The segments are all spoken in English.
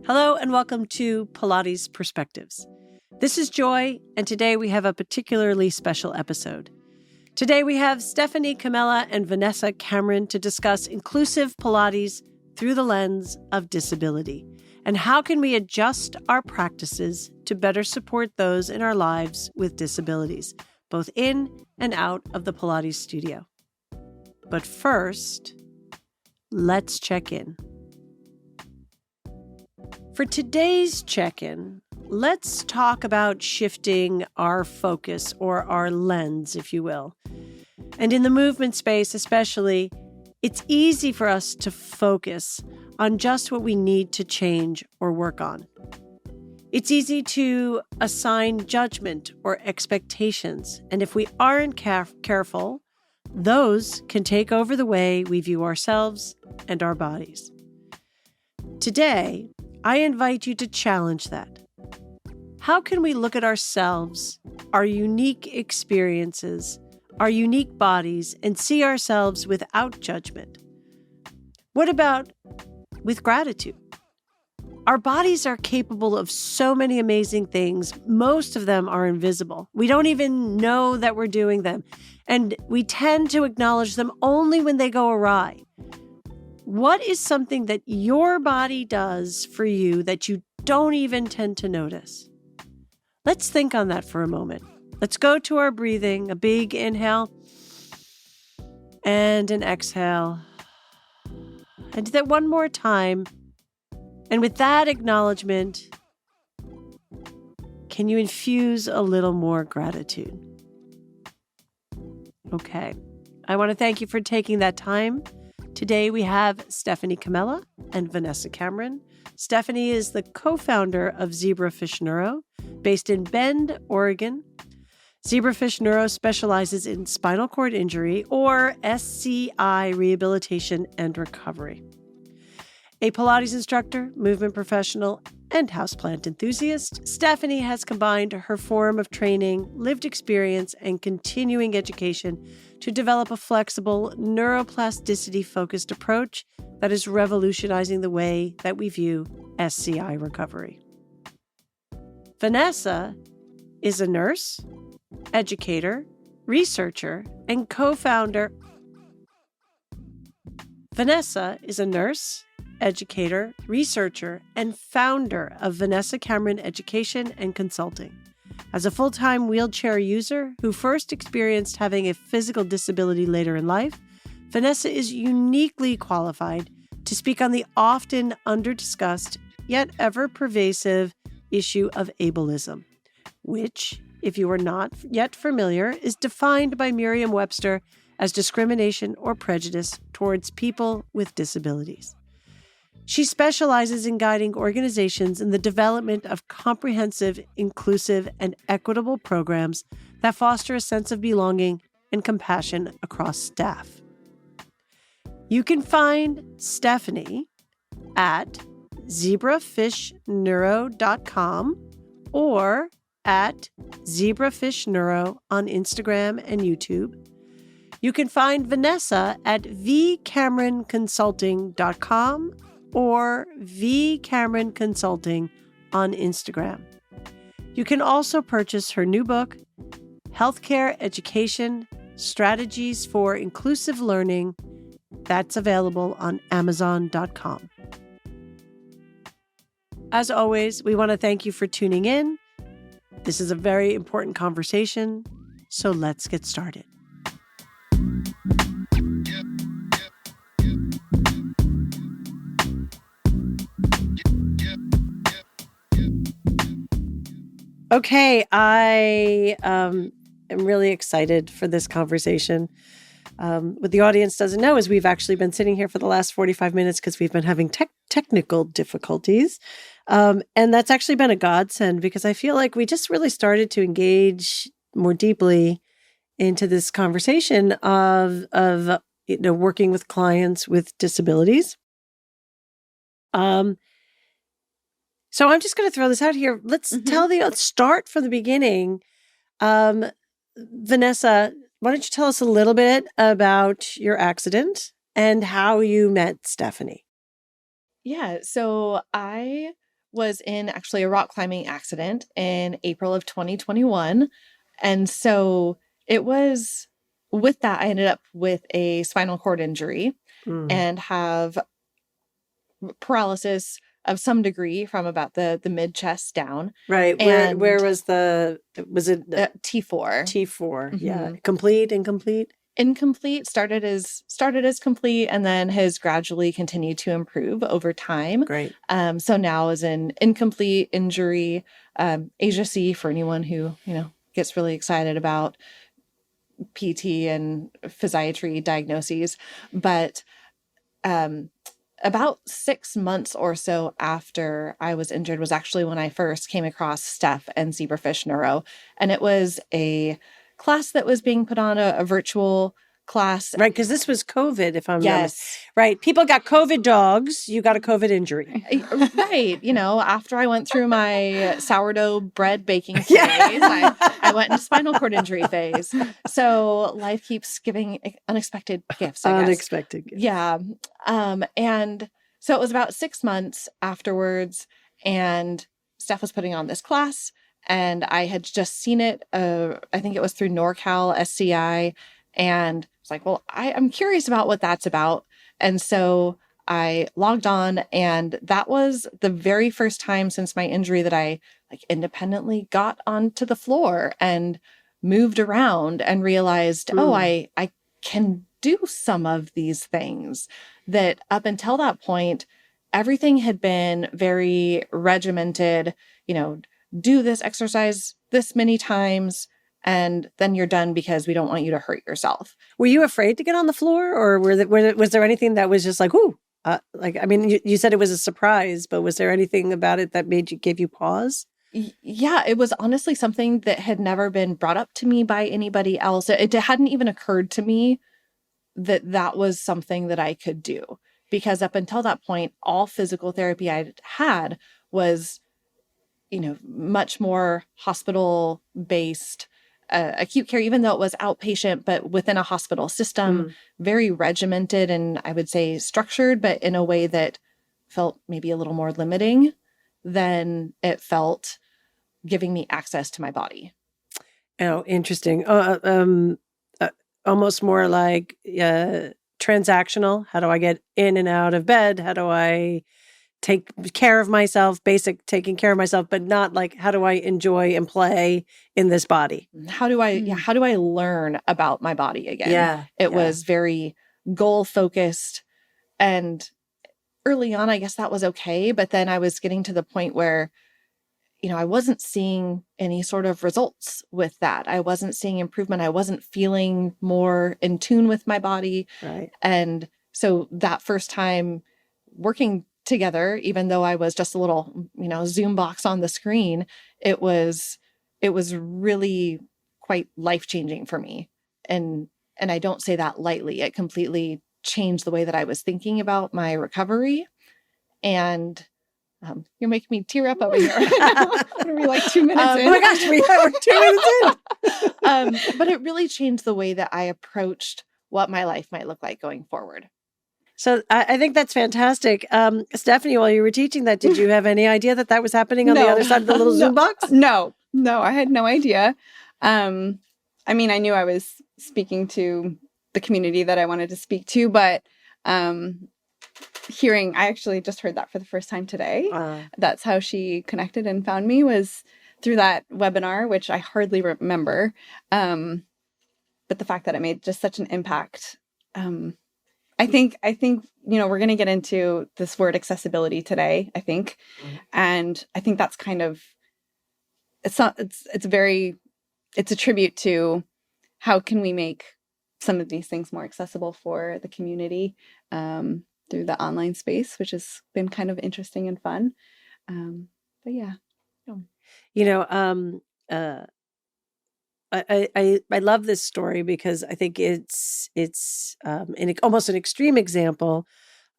Hello and welcome to Pilates Perspectives. This is Joy, and today we have a particularly special episode. Today we have Stephanie Camella and Vanessa Cameron to discuss inclusive Pilates through the lens of disability, and how can we adjust our practices to better support those in our lives with disabilities, both in and out of the Pilates studio. But first, let's check in. For today's check-in, let's talk about shifting our focus or our lens, if you will. And in the movement space especially, it's easy for us to focus on just what we need to change or work on. It's easy to assign judgment or expectations, and if we aren't careful, those can take over the way we view ourselves and our bodies. Today, I invite you to challenge that. How can we look at ourselves, our unique experiences, our unique bodies, and see ourselves without judgment? What about with gratitude? Our bodies are capable of so many amazing things. Most of them are invisible. We don't even know that we're doing them, and we tend to acknowledge them only when they go awry. What is something that your body does for you that you don't even tend to notice? Let's think on that for a moment. Let's go to our breathing, a big inhale and an exhale. And do that one more time. And with that acknowledgement, can you infuse a little more gratitude? Okay. I want to thank you for taking that time. Today we have Stephanie Camella and Vanessa Cameron. Stephanie is the co-founder of Zebrafish Neuro, based in Bend, Oregon. Zebrafish Neuro specializes in spinal cord injury, or SCI, rehabilitation and recovery. A Pilates instructor, movement professional, and houseplant enthusiast, Stephanie has combined her form of training, lived experience, and continuing education to develop a flexible, neuroplasticity-focused approach that is revolutionizing the way that we view SCI recovery. Vanessa is a nurse, educator, researcher, and co-founder. Vanessa is a nurse, educator, researcher, and founder of Vanessa Cameron Education and Consulting. As a full-time wheelchair user who first experienced having a physical disability later in life, Vanessa is uniquely qualified to speak on the often under-discussed yet ever-pervasive issue of ableism, which, if you are not yet familiar, is defined by Merriam-Webster as discrimination or prejudice towards people with disabilities. She specializes in guiding organizations in the development of comprehensive, inclusive, and equitable programs that foster a sense of belonging and compassion across staff. You can find Stephanie at zebrafishneuro.com or at zebrafishneuro on Instagram and YouTube. You can find Vanessa at vcameronconsulting.com or vcameron consulting on Instagram. You can also purchase her new book, Healthcare Education Strategies for Inclusive Learning. That's available on Amazon.com. As always, we want to thank you for tuning in. This is a very important conversation, so let's get started. Okay, I am really excited for this conversation. What the audience doesn't know is we've actually been sitting here for the last 45 minutes because we've been having technical difficulties. And that's actually been a godsend because I feel like we just really started to engage more deeply into this conversation of working with clients with disabilities. So I'm just going to throw this out here. Let's start from the beginning. Vanessa, why don't you tell us a little bit about your accident and how you met Stephanie? Yeah, so I was in actually a rock climbing accident in April of 2021. And so it was with that, I ended up with a spinal cord injury and have paralysis of some degree from about the mid chest down. Right. And where was it T4? T4. Yeah. Complete, incomplete? Incomplete, started as complete, and then has gradually continued to improve over time. Great. So now is an incomplete injury, Asia C for anyone who, gets really excited about PT and physiatry diagnoses. But about 6 months or so after I was injured was actually when I first came across Steph and Zebrafish Neuro. And it was a class that was being put on, a virtual class. Right, because this was COVID, if I'm not Yes. mistaken. Right. People got COVID dogs. You got a COVID injury. Right. After I went through my sourdough bread baking phase, I went into spinal cord injury phase. So life keeps giving unexpected gifts, I guess. Unexpected gifts. Yeah. And so it was about 6 months afterwards, and Steph was putting on this class, and I had just seen it. I think it was through NorCal SCI, and it's like, well, I'm curious about what that's about. And so I logged on, and that was the very first time since my injury that I independently got onto the floor and moved around and realized, I can do some of these things that up until that point, everything had been very regimented, do this exercise this many times, and then you're done because we don't want you to hurt yourself. Were you afraid to get on the floor, or was there anything that was just like, ooh, you said it was a surprise, but was there anything about it that gave you pause? Yeah, it was honestly something that had never been brought up to me by anybody else. It hadn't even occurred to me that was something that I could do, because up until that point, all physical therapy I had was, much more hospital based, acute care, even though it was outpatient, but within a hospital system, very regimented and I would say structured, but in a way that felt maybe a little more limiting than it felt giving me access to my body. Oh, interesting. Almost more like transactional. How do I get in and out of bed? How do I take care of myself, basic taking care of myself, but not like, how do I enjoy and play in this body? How do I learn about my body again? It was very goal focused, and early on, I guess that was okay. But then I was getting to the point where, I wasn't seeing any sort of results with that. I wasn't seeing improvement. I wasn't feeling more in tune with my body. Right. And so that first time working together, even though I was just a little, Zoom box on the screen, it was really quite life-changing for me. And I don't say that lightly. It completely changed the way that I was thinking about my recovery. And you're making me tear up over here. We're like 2 minutes in. Oh my gosh, we're 2 minutes in. But it really changed the way that I approached what my life might look like going forward. So I think that's fantastic. Stephanie, while you were teaching that, did you have any idea that was happening on the other side of the little Zoom box? No, I had no idea. I knew I was speaking to the community that I wanted to speak to, but I actually just heard that for the first time today. That's how she connected and found me, was through that webinar, which I hardly remember. But the fact that it made just such an impact. I think we're going to get into this word accessibility today, I think. And I think that's kind of, it's a tribute to how can we make some of these things more accessible for the community through the online space, which has been kind of interesting and fun. But yeah. I love this story because I think it's almost an extreme example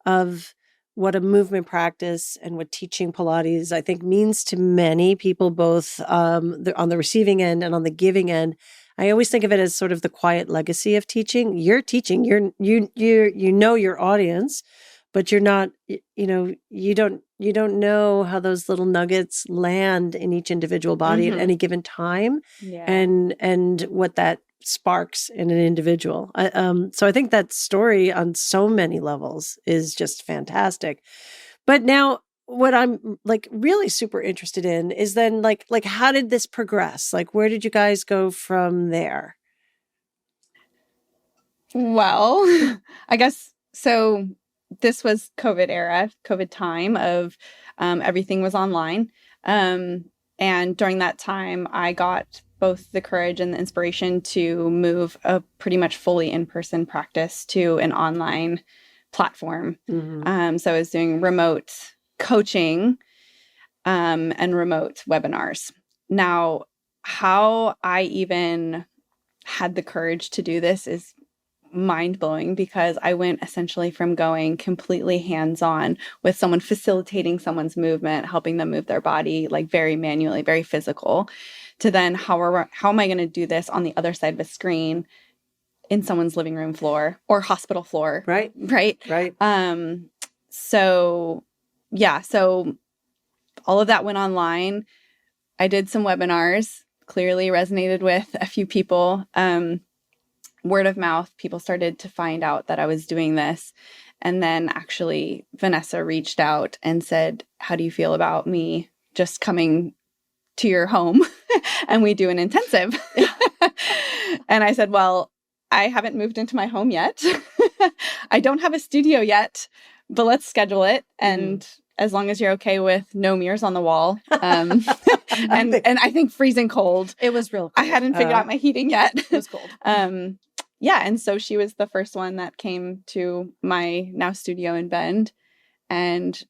of what a movement practice and what teaching Pilates, I think, means to many people, both on the receiving end and on the giving end. I always think of it as sort of the quiet legacy of teaching. You're teaching, you know your audience, but you're not, you don't know how those little nuggets land in each individual body at any given time, and what that sparks in an individual. So I think that story on so many levels is just fantastic. But now what I'm like really super interested in is then like how did this progress? Like, where did you guys go from there? Well, I guess so. This was COVID time of everything was online. And during that time, I got both the courage and the inspiration to move a pretty much fully in-person practice to an online platform. So I was doing remote coaching and remote webinars. Now, how I even had the courage to do this is mind-blowing, because I went essentially from going completely hands-on with someone facilitating someone's movement, helping them move their body like very manually, very physical, to then how am I going to do this on the other side of a screen in someone's living room floor or hospital floor. Right. So all of that went online. I did some webinars, clearly resonated with a few people. Word of mouth, people started to find out that I was doing this. And then actually Vanessa reached out and said, how do you feel about me just coming to your home and we do an intensive? And I said, well, I haven't moved into my home yet. I don't have a studio yet, but let's schedule it. And as long as you're okay with no mirrors on the wall. And I think freezing cold. It was real cold. I hadn't figured out my heating yet. It was cold. And so she was the first one that came to my now studio in Bend, and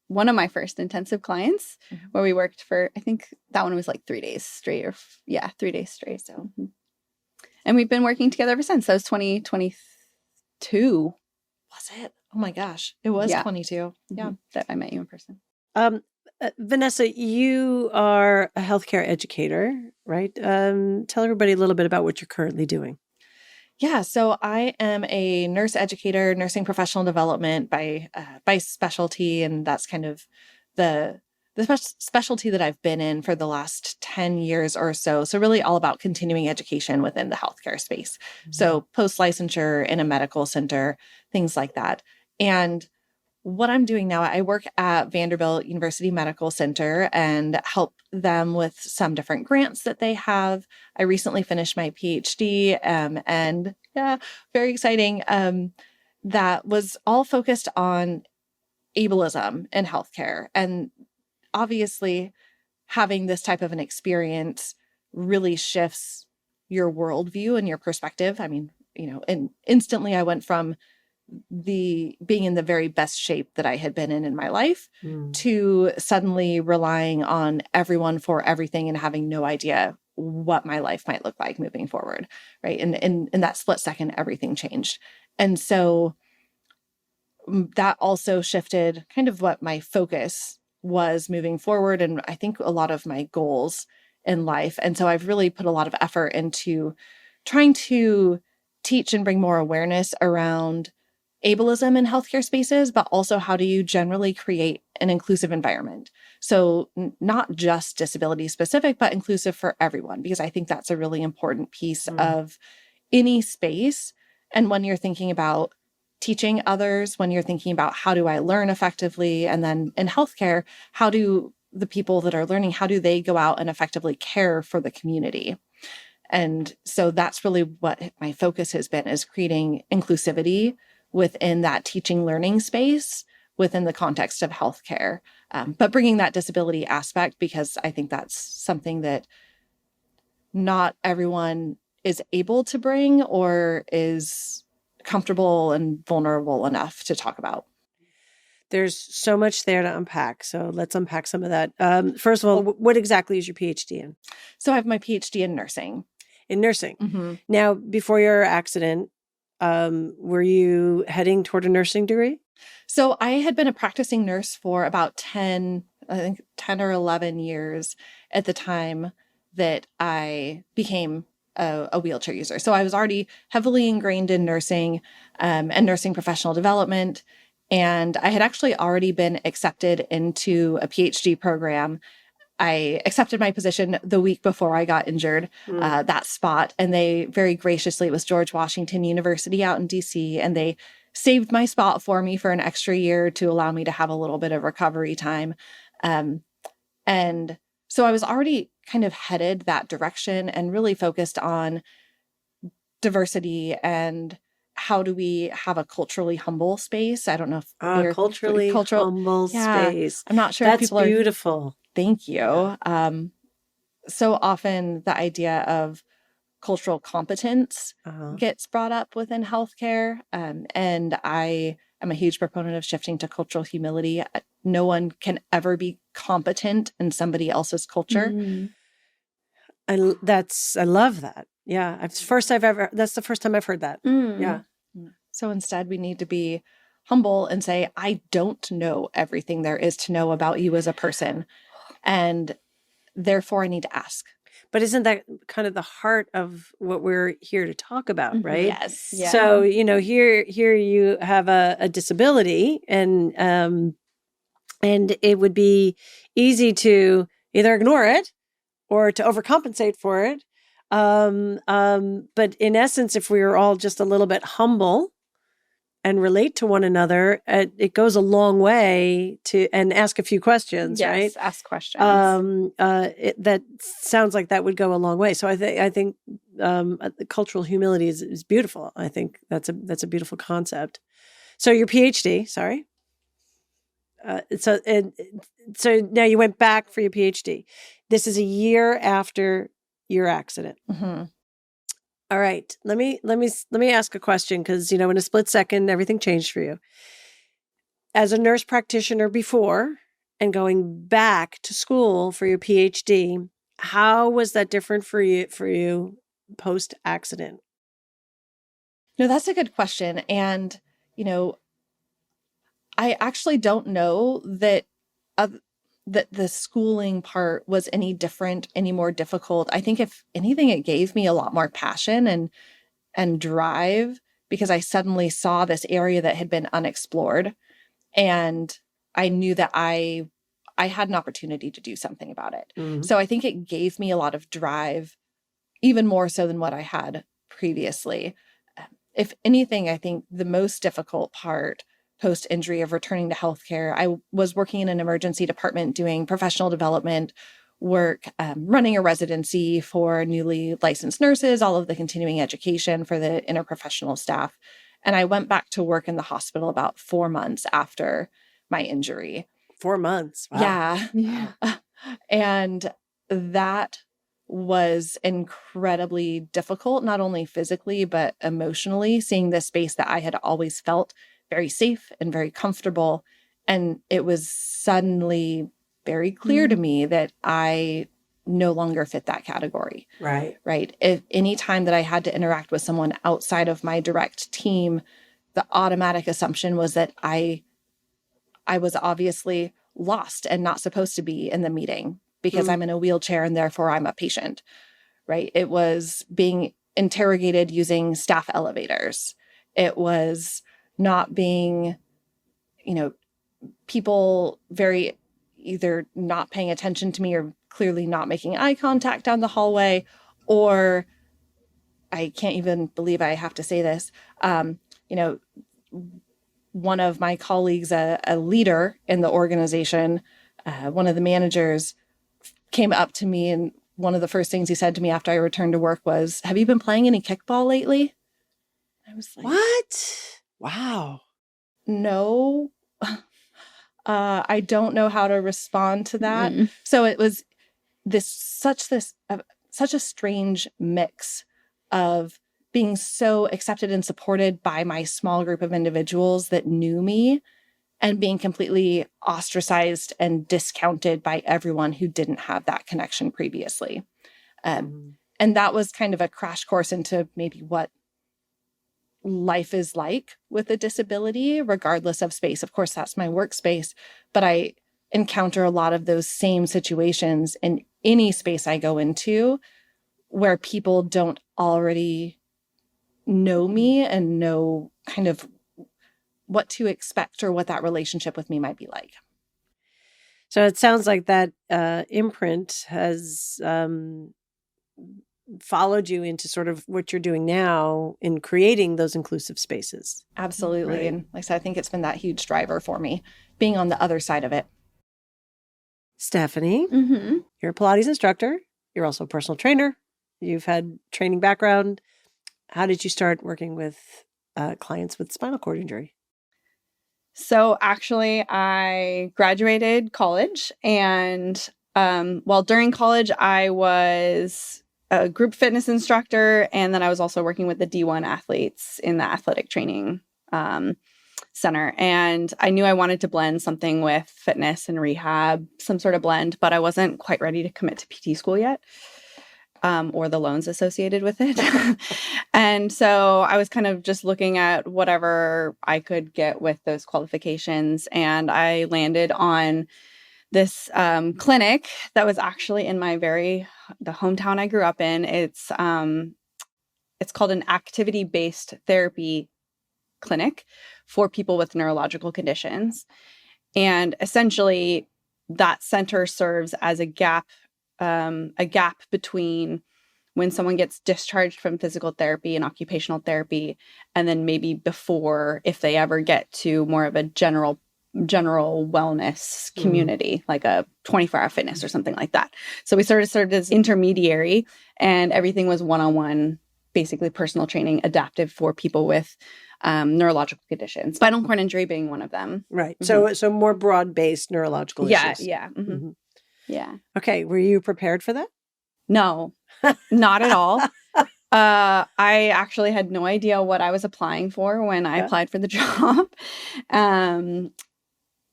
one of my first intensive clients where we worked for, I think that one was like 3 days straight 3 days straight. So, and we've been working together ever since. That was 2022. Was it? Oh my gosh. It was 22. Yeah. That I met you in person. Vanessa, you are a healthcare educator, right? Tell everybody a little bit about what you're currently doing. Yeah, so I am a nurse educator, nursing professional development by specialty, and that's kind of the specialty that I've been in for the last 10 years or so. So really all about continuing education within the healthcare space. So post-licensure in a medical center, things like that. And what I'm doing now, I work at Vanderbilt University Medical Center and help them with some different grants that they have. I recently finished my PhD, and very exciting. That was all focused on ableism in healthcare. And obviously, having this type of an experience really shifts your worldview and your perspective. I mean, and instantly I went from being in the very best shape that I had been in my life to suddenly relying on everyone for everything and having no idea what my life might look like moving forward. Right. And in that split second, everything changed. And so that also shifted kind of what my focus was moving forward. And I think a lot of my goals in life. And so I've really put a lot of effort into trying to teach and bring more awareness around ableism in healthcare spaces, but also how do you generally create an inclusive environment? So not just disability specific, but inclusive for everyone, because I think that's a really important piece of any space. And when you're thinking about teaching others, when you're thinking about how do I learn effectively, and then in healthcare, how do the people that are learning, how do they go out and effectively care for the community? And so that's really what my focus has been, is creating inclusivity within that teaching learning space within the context of healthcare, but bringing that disability aspect, because I think that's something that not everyone is able to bring or is comfortable and vulnerable enough to talk about. There's so much there to unpack. So let's unpack some of that. First of all, what exactly is your PhD in? So I have my PhD in nursing. In nursing. Now, before your accident, were you heading toward a nursing degree? So I had been a practicing nurse for about 10 or 11 years at the time that I became a wheelchair user. So I was already heavily ingrained in nursing and nursing professional development. And I had actually already been accepted into a PhD program. I accepted my position the week before I got injured, that spot. And they very graciously, it was George Washington University out in DC, and they saved my spot for me for an extra year to allow me to have a little bit of recovery time. And so I was already kind of headed that direction and really focused on diversity and how do we have a culturally humble space. I don't know if culturally humble space. I'm not sure That's if people are beautiful. Thank you. So often the idea of cultural competence gets brought up within healthcare. And I am a huge proponent of shifting to cultural humility. No one can ever be competent in somebody else's culture. I love that. Yeah. That's the first time I've heard that. Yeah. So instead we need to be humble and say, I don't know everything there is to know about you as a person. And therefore I need to ask. But isn't that kind of the heart of what we're here to talk about, right? Yes. Yeah. So, here you have a disability, and it would be easy to either ignore it or to overcompensate for it. But in essence, if we were all just a little bit humble and relate to one another, it goes a long way and ask a few questions, Yes, right? ask questions. That sounds like that would go a long way. So I think the cultural humility is beautiful. I think that's a beautiful concept. So your PhD, sorry. So now you went back for your PhD. This is a year after your accident. Mm-hmm. All right. Let me ask a question, because in a split second everything changed for you. As a nurse practitioner before and going back to school for your PhD, how was that different for you post accident? No, that's a good question. And I actually don't know that the schooling part was any different, any more difficult. I think if anything, it gave me a lot more passion and drive, because I suddenly saw this area that had been unexplored, and I knew that I had an opportunity to do something about it. Mm-hmm. So I think it gave me a lot of drive, even more so than what I had previously. If anything, I think the most difficult part post-injury of returning to healthcare, I was working in an emergency department doing professional development work, running a residency for newly licensed nurses, all of the continuing education for the interprofessional staff. And I went back to work in the hospital about 4 months after my injury. 4 months. Wow. Yeah. And that was incredibly difficult, not only physically, but emotionally, seeing this space that I had always felt very safe and very comfortable. And it was suddenly very clear to me that I no longer fit that category. Right. Right. If any time that I had to interact with someone outside of my direct team, the automatic assumption was that I was obviously lost and not supposed to be in the meeting because I'm in a wheelchair and therefore I'm a patient. Right. It was being interrogated using staff elevators. It was not being, people very either not paying attention to me or clearly not making eye contact down the hallway, or I can't even believe I have to say this. One of my colleagues, a leader in the organization, one of the managers came up to me, and one of the first things he said to me after I returned to work was, "Have you been playing any kickball lately?" I was like, "What? Wow. No. I don't know how to respond to that." So it was such a strange mix of being so accepted and supported by my small group of individuals that knew me, and being completely ostracized and discounted by everyone who didn't have that connection previously. And that was kind of a crash course into maybe what life is like with a disability, regardless of space. Of course, that's my workspace, but I encounter a lot of those same situations in any space I go into where people don't already know me and know kind of what to expect or what that relationship with me might be like. So it sounds like that imprint has followed you into sort of what you're doing now in creating those inclusive spaces. Absolutely. Right. And like I said, I think it's been that huge driver for me, being on the other side of it. Stephanie, Mm-hmm. you're a Pilates instructor. You're also a personal trainer. You've had training background. How did you start working with clients with spinal cord injury? So actually, I graduated college, and while during college, I was a group fitness instructor, and then I was also working with the D1 athletes in the athletic training center. And I knew I wanted to blend something with fitness and rehab, some sort of blend, but I wasn't quite ready to commit to PT school yet. Or the loans associated with it. And so I was kind of just looking at whatever I could get with those qualifications. And I landed on this clinic that was actually in the hometown I grew up in. It's called an activity-based therapy clinic for people with neurological conditions. And essentially that center serves as a gap between when someone gets discharged from physical therapy and occupational therapy, and then maybe before, if they ever get to more of a general wellness community, like a 24-hour fitness or something like that. So we sort of served as intermediary, and everything was one-on-one, basically personal training, adaptive for people with neurological conditions, spinal cord injury being one of them. Right. Mm-hmm. So more broad-based neurological issues. Yeah. Mm-hmm. Mm-hmm. Yeah. Okay. Were you prepared for that? No, not at all. I actually had no idea what I was applying for when I applied for the job. And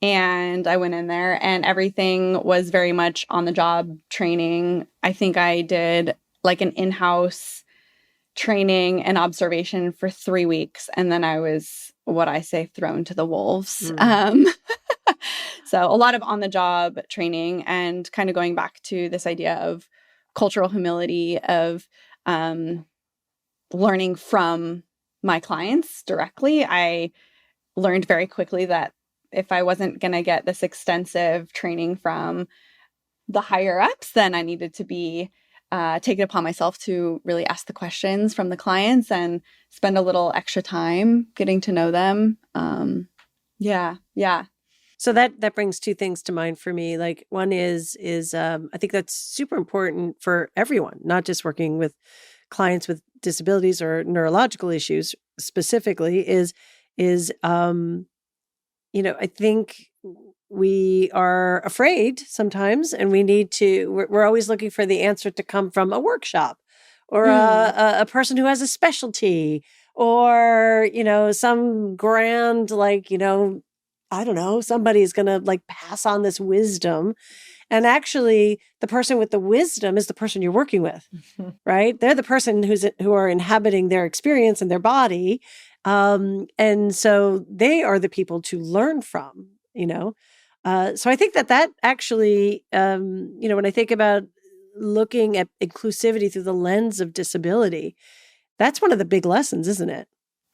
I went in there and everything was very much on the job training. I think I did like an in-house training and observation for 3 weeks. And then I was, what I say, thrown to the wolves. So a lot of on the job training and kind of going back to this idea of cultural humility, of learning from my clients directly. I learned very quickly that if I wasn't going to get this extensive training from the higher ups, then I needed to be take it upon myself to really ask the questions from the clients and spend a little extra time getting to know them. Yeah. So that brings two things to mind for me. Like one is I think that's super important for everyone, not just working with clients with disabilities or neurological issues specifically. I think we are afraid sometimes, and we're always looking for the answer to come from a workshop or a person who has a specialty or, some grand, I don't know, somebody's going to pass on this wisdom. And actually the person with the wisdom is the person you're working with, right? They're the person who are inhabiting their experience in their body. And so they are the people to learn from, So I think that actually, when I think about looking at inclusivity through the lens of disability, that's one of the big lessons, isn't it?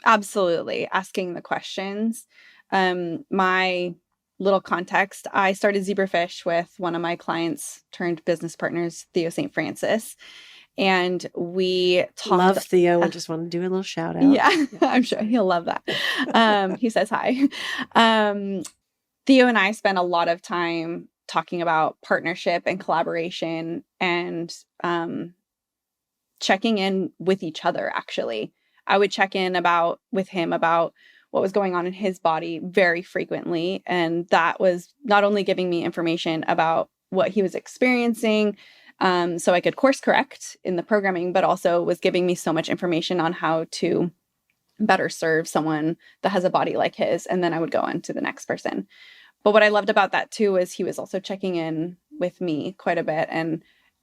Absolutely. Asking the questions. My little context, I started Zebrafish with one of my clients turned business partners, Theo St. Francis. And we talked. Love Theo. I just want to do a little shout out. Yeah, I'm sure he'll love that. He says hi. Theo and I spent a lot of time talking about partnership and collaboration and checking in with each other, actually. I would check in with him about what was going on in his body very frequently. And that was not only giving me information about what he was experiencing, so I could course correct in the programming, but also was giving me so much information on how to better serve someone that has a body like his. And then I would go on to the next person. But what I loved about that too is he was also checking in with me quite a bit. And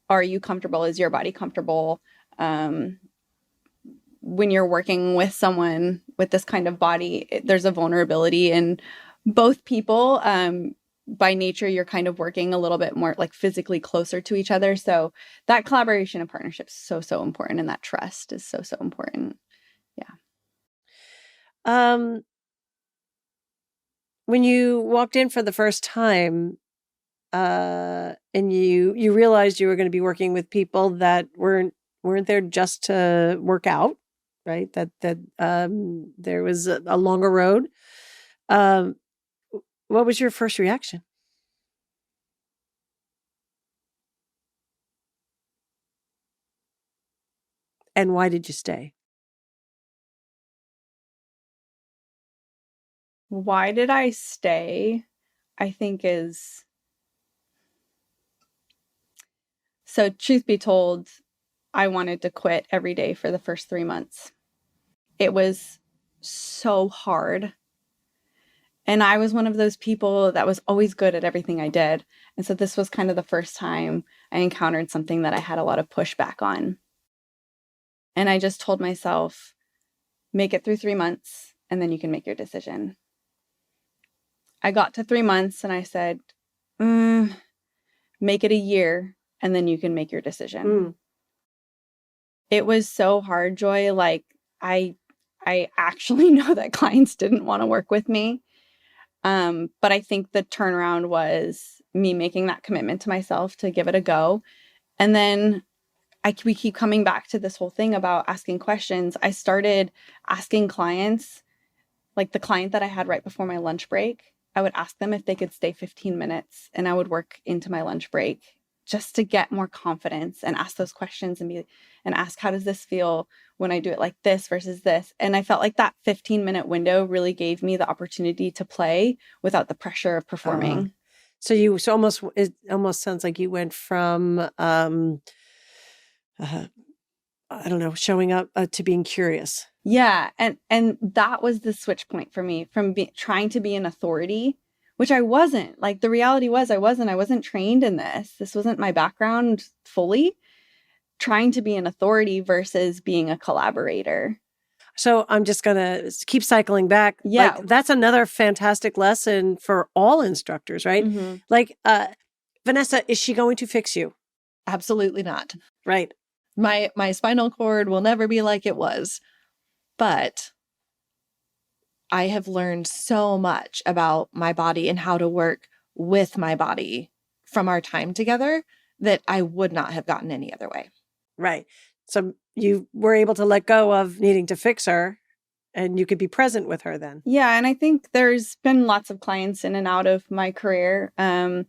are you comfortable? Is your body comfortable? When you're working with someone with this kind of body, there's a vulnerability in both people. By nature, you're kind of working a little bit more physically closer to each other. So that collaboration and partnership is so, so important. And that trust is so, so important. Yeah. when you walked in for the first time, and you realized you were going to be working with people that weren't there just to work out, right? That there was a longer road. What was your first reaction? And why did you stay? Why did I stay? I think is, so truth be told, I wanted to quit every day for the first 3 months. It was so hard. And I was one of those people that was always good at everything I did. And so this was kind of the first time I encountered something that I had a lot of pushback on. And I just told myself, make it through 3 months and then you can make your decision. I got to 3 months and I said, make it a year and then you can make your decision. It was so hard, Joy. Like I actually know that clients didn't want to work with me. But I think the turnaround was me making that commitment to myself to give it a go. And then we keep coming back to this whole thing about asking questions. I started asking clients, like the client that I had right before my lunch break, I would ask them if they could stay 15 minutes and I would work into my lunch break just to get more confidence and ask those questions and ask, how does this feel when I do it like this versus this? And I felt like that 15-minute window really gave me the opportunity to play without the pressure of performing. So it almost sounds like you went from, I don't know, showing up to being curious. Yeah. And that was the switch point for me from trying to be an authority, which I wasn't. Like the reality was I wasn't trained in this. This wasn't my background fully. Trying to be an authority versus being a collaborator. So I'm just going to keep cycling back. Yeah. Like, that's another fantastic lesson for all instructors, right? Mm-hmm. Like, Vanessa, is she going to fix you? Absolutely not. Right. My spinal cord will never be like it was. But I have learned so much about my body and how to work with my body from our time together that I would not have gotten any other way. Right. So you were able to let go of needing to fix her and you could be present with her then. Yeah. And I think there's been lots of clients in and out of my career. I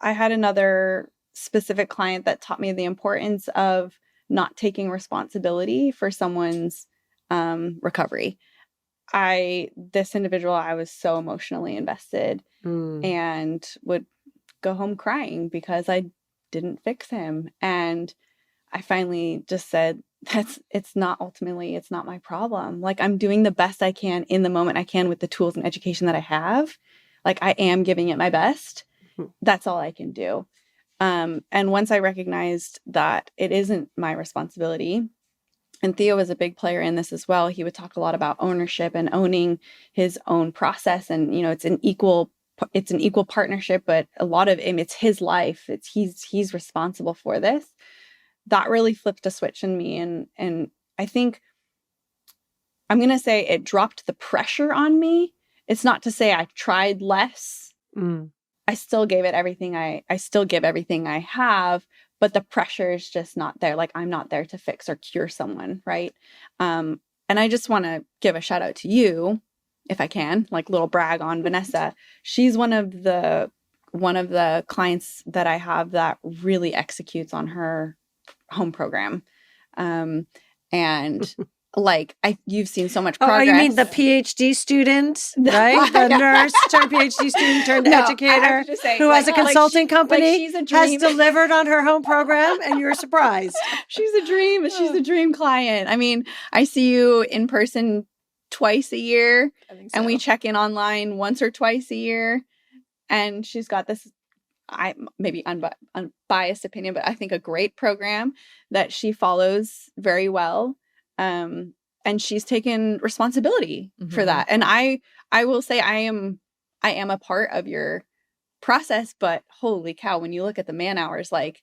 had another specific client that taught me the importance of not taking responsibility for someone's recovery. This individual, I was so emotionally invested and would go home crying because I didn't fix him. And I finally just said, it's not my problem. Like, I'm doing the best I can in the moment I can with the tools and education that I have. Like, I am giving it my best. That's all I can do. And once I recognized that it isn't my responsibility, and Theo was a big player in this as well. He would talk a lot about ownership and owning his own process. And, it's an equal partnership, but a lot of him, it's his life. He's responsible for this. That really flipped a switch in me. And I think I'm going to say it dropped the pressure on me. It's not to say I tried less. I still gave it everything. I still give everything I have, but the pressure is just not there. Like, I'm not there to fix or cure someone. Right. And I just want to give a shout out to you, if I can, like little brag on Vanessa. She's one of the clients that I have that really executes on her home program. And like, you've seen so much progress. Oh, you mean the PhD student, right? The nurse turned PhD student turned educator who has a consulting company, she's a dream. has delivered on her home program, and you're surprised. She's a dream. She's a dream client. I mean, I see you in person twice a year, and we check in online once or twice a year. And she's got this, maybe unbiased opinion, but I think a great program that she follows very well. And she's taken responsibility for that. And I will say I am a part of your process, but holy cow, when you look at the man hours, like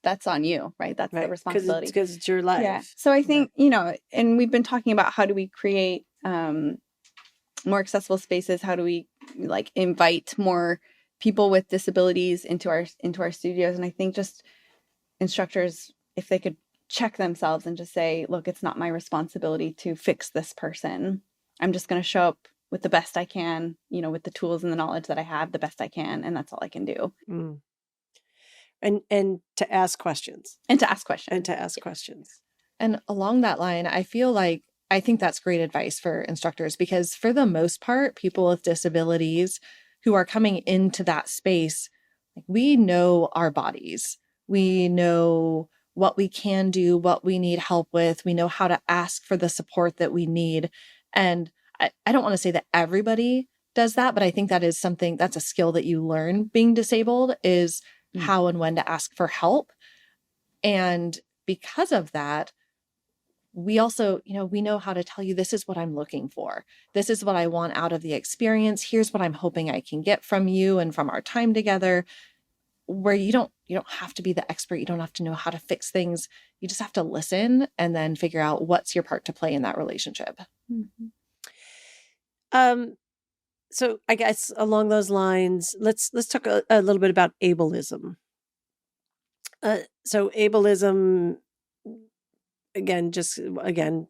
that's on you, right? That's the responsibility. Because it's your life. Yeah. So I think, and we've been talking about how do we create more accessible spaces? How do we like invite more people with disabilities into our studios? And I think just instructors, if they could check themselves and just say, look, it's not my responsibility to fix this person. I'm just going to show up with the best I can, with the tools and the knowledge that I have, the best I can, and that's all I can do. And to ask questions. And to ask questions. And to ask questions. And along that line, I think that's great advice for instructors, because for the most part, people with disabilities who are coming into that space, like, we know our bodies. We know what we can do, what we need help with. We know how to ask for the support that we need. And I don't want to say that everybody does that, but I think that is something, that's a skill that you learn being disabled, is how and when to ask for help. And because of that, we also, we know how to tell you, this is what I'm looking for. This is what I want out of the experience. Here's what I'm hoping I can get from you and from our time together, where you don't have to be the expert. You don't have to know how to fix things. You just have to listen and then figure out what's your part to play in that relationship. Mm-hmm. So I guess along those lines, let's talk a little bit about ableism. So ableism, again,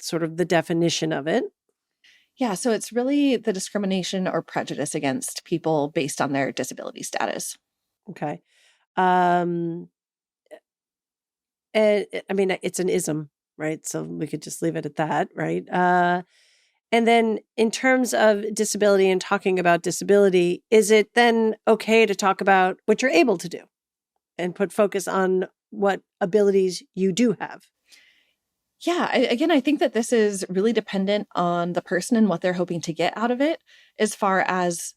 sort of the definition of it. Yeah, so it's really the discrimination or prejudice against people based on their disability status. Okay. I mean, it's an ism, right? So we could just leave it at that, right? And then in terms of disability and talking about disability, is it then okay to talk about what you're able to do and put focus on what abilities you do have? Yeah, I think that this is really dependent on the person and what they're hoping to get out of it. As far as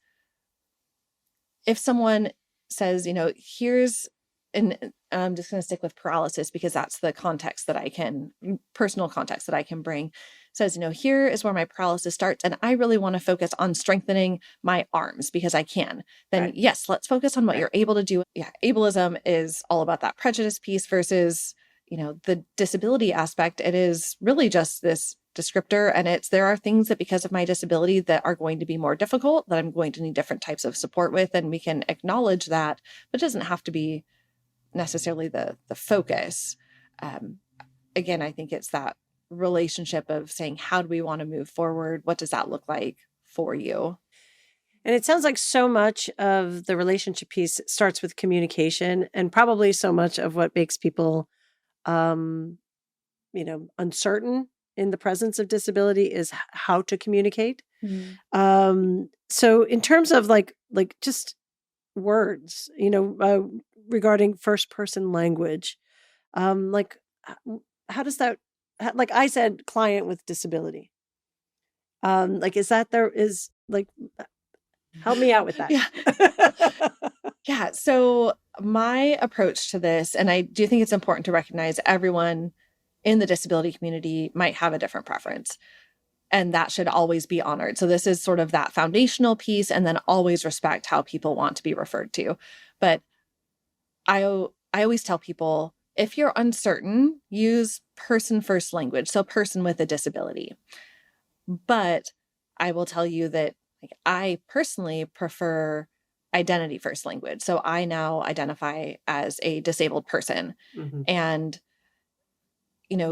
if someone says, here's, and I'm just going to stick with paralysis because that's the personal context that I can bring, says, here is where my paralysis starts, and I really want to focus on strengthening my arms because I can. Then right. Yes, let's focus on what you're able to do. Yeah, ableism is all about that prejudice piece versus, the disability aspect. It is really just this descriptor, and there are things that because of my disability that are going to be more difficult, that I'm going to need different types of support with, and we can acknowledge that, but it doesn't have to be necessarily the focus. Again, I think it's that relationship of saying, how do we want to move forward? What does that look like for you? And it sounds like so much of the relationship piece starts with communication, and probably so much of what makes people, uncertain in the presence of disability is how to communicate. Mm-hmm. So in terms of like just words, regarding first person language, how does that, like I said, client with disability, is that help me out with that. Yeah. Yeah. So my approach to this, and I do think it's important to recognize everyone in the disability community might have a different preference, and that should always be honored. So this is sort of that foundational piece, and then always respect how people want to be referred to. But I always tell people, if you're uncertain, use person first language. So person with a disability. But I will tell you that I personally prefer identity first language. So I now identify as a disabled person. Mm-hmm. And,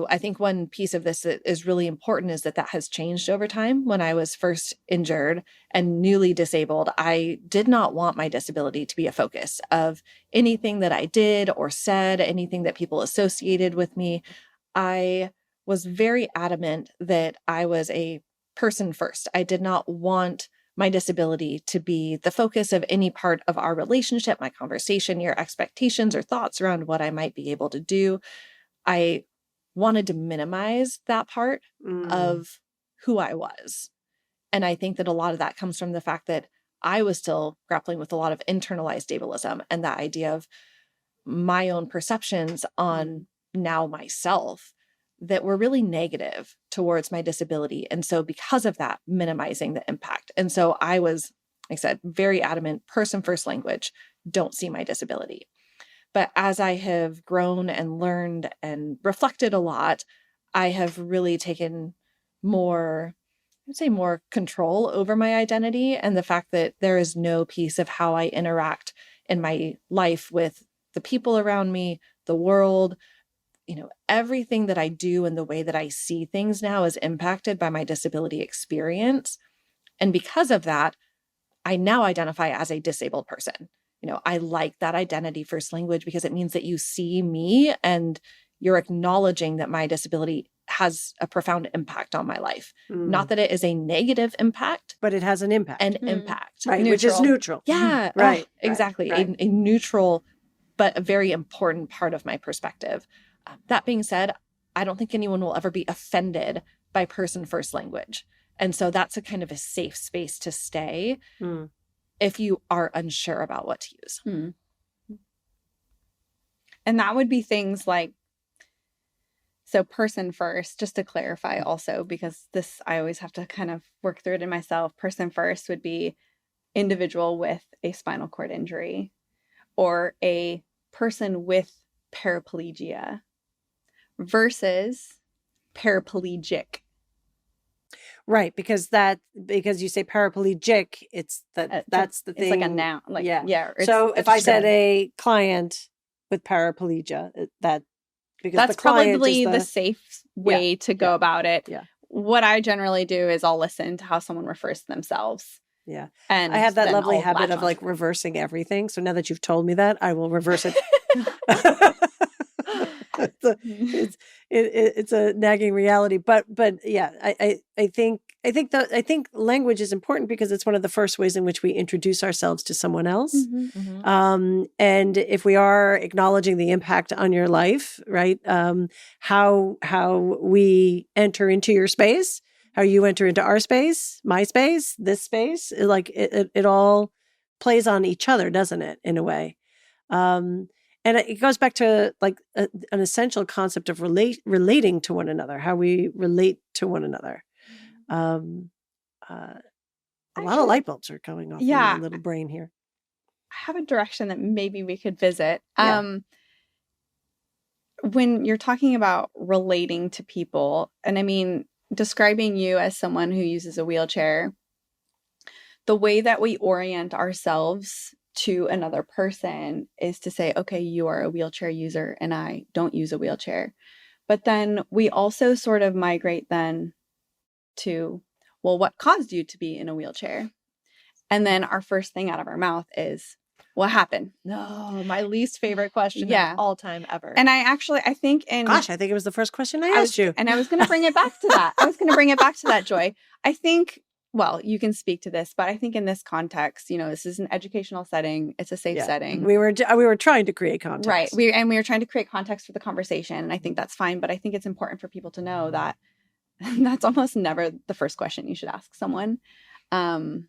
I think one piece of this that is really important is that has changed over time. When I was first injured and newly disabled, I did not want my disability to be a focus of anything that I did or said, anything that people associated with me. I was very adamant that I was a person first. I did not want my disability to be the focus of any part of our relationship, my conversation, your expectations or thoughts around what I might be able to do. I wanted to minimize that part of who I was. And I think that a lot of that comes from the fact that I was still grappling with a lot of internalized ableism and that idea of my own perceptions on now myself that were really negative towards my disability. And so because of that, minimizing the impact. And so I was, like I said, very adamant, person first language, don't see my disability. But as I have grown and learned and reflected a lot, I have really taken more I'd say more control over my identity, and the fact that there is no piece of how I interact in my life with the people around me, the world, everything that I do and the way that I see things now is impacted by my disability experience. And because of that, I now identify as a disabled person. I like that identity first language because it means that you see me and you're acknowledging that my disability has a profound impact on my life. Not that it is a negative impact, but it has an impact. An impact. Right, which is neutral. Yeah, right. Exactly. Right. A neutral, but a very important part of my perspective. That being said, I don't think anyone will ever be offended by person first language. And so that's a kind of a safe space to stay if you are unsure about what to use. And that would be things like, so person first, just to clarify also, because this, I always have to kind of work through it in myself. Person first would be individual with a spinal cord injury or a person with paraplegia versus paraplegic. Right, because you say paraplegic, it's that's the thing. It's like a noun. Like, yeah. So if I said a client with paraplegia, that's the probably the safe way to go about it. Yeah. What I generally do is I'll listen to how someone refers to themselves. Yeah. And I have that lovely habit of like reversing everything. So now that you've told me that, I will reverse it. It's a nagging reality, but yeah, I think language is important because it's one of the first ways in which we introduce ourselves to someone else. And if we are acknowledging the impact on your life, right? How we enter into your space, how you enter into our space, my space, this space, like it all plays on each other, doesn't it? In a way. And it goes back to like an essential concept of relating to one another, how we relate to one another. A lot of light bulbs are going off in my little brain here. I have a direction that maybe we could visit. When you're talking about relating to people, and I mean, describing you as someone who uses a wheelchair, the way that we orient ourselves to another person is to say, okay, you are a wheelchair user and I don't use a wheelchair. But then we also sort of migrate then to, well, what caused you to be in a wheelchair? And then our first thing out of our mouth is, what happened? No, my least favorite question of all time ever. And I think Gosh, I think it was the first question I asked you. And I was going to bring it back to that. Joy. I think, well, you can speak to this, but I think in this context, this is an educational setting. It's a safe setting. We were trying to create context. Right. We were trying to create context for the conversation. And I think that's fine. But I think it's important for people to know that that's almost never the first question you should ask someone. And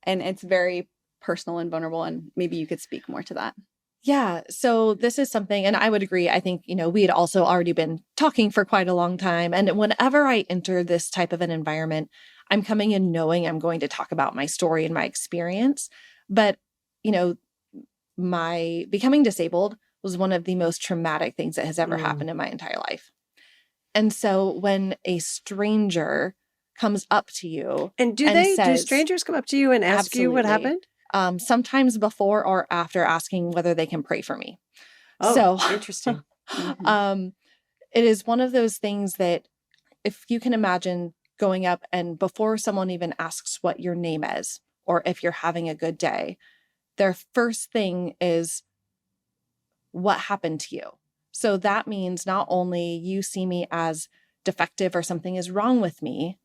it's very personal and vulnerable. And maybe you could speak more to that. Yeah. So this is something, and I would agree. I think, we had also already been talking for quite a long time. And whenever I enter this type of an environment, I'm coming in knowing I'm going to talk about my story and my experience. But, my becoming disabled was one of the most traumatic things that has ever happened in my entire life. And so when a stranger comes up to you do strangers come up to you and ask you what happened? Sometimes before or after asking whether they can pray for me. Oh, so interesting. It is one of those things that if you can imagine going up and before someone even asks what your name is, or if you're having a good day, their first thing is, what happened to you? So that means not only you see me as defective or something is wrong with me,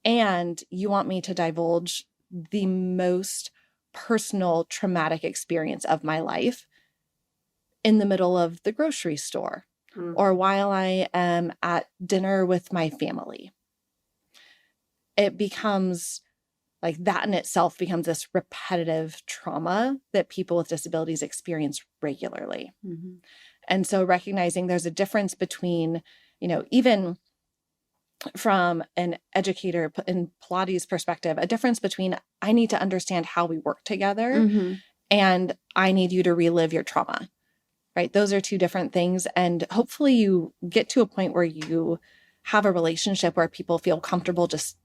and you want me to divulge the most personal traumatic experience of my life in the middle of the grocery store or while I am at dinner with my family. It becomes like that in itself becomes this repetitive trauma that people with disabilities experience regularly. And so recognizing there's a difference between, even from an educator in Pilates perspective, a difference between I need to understand how we work together and I need you to relive your trauma, right? Those are two different things. And hopefully you get to a point where you have a relationship where people feel comfortable just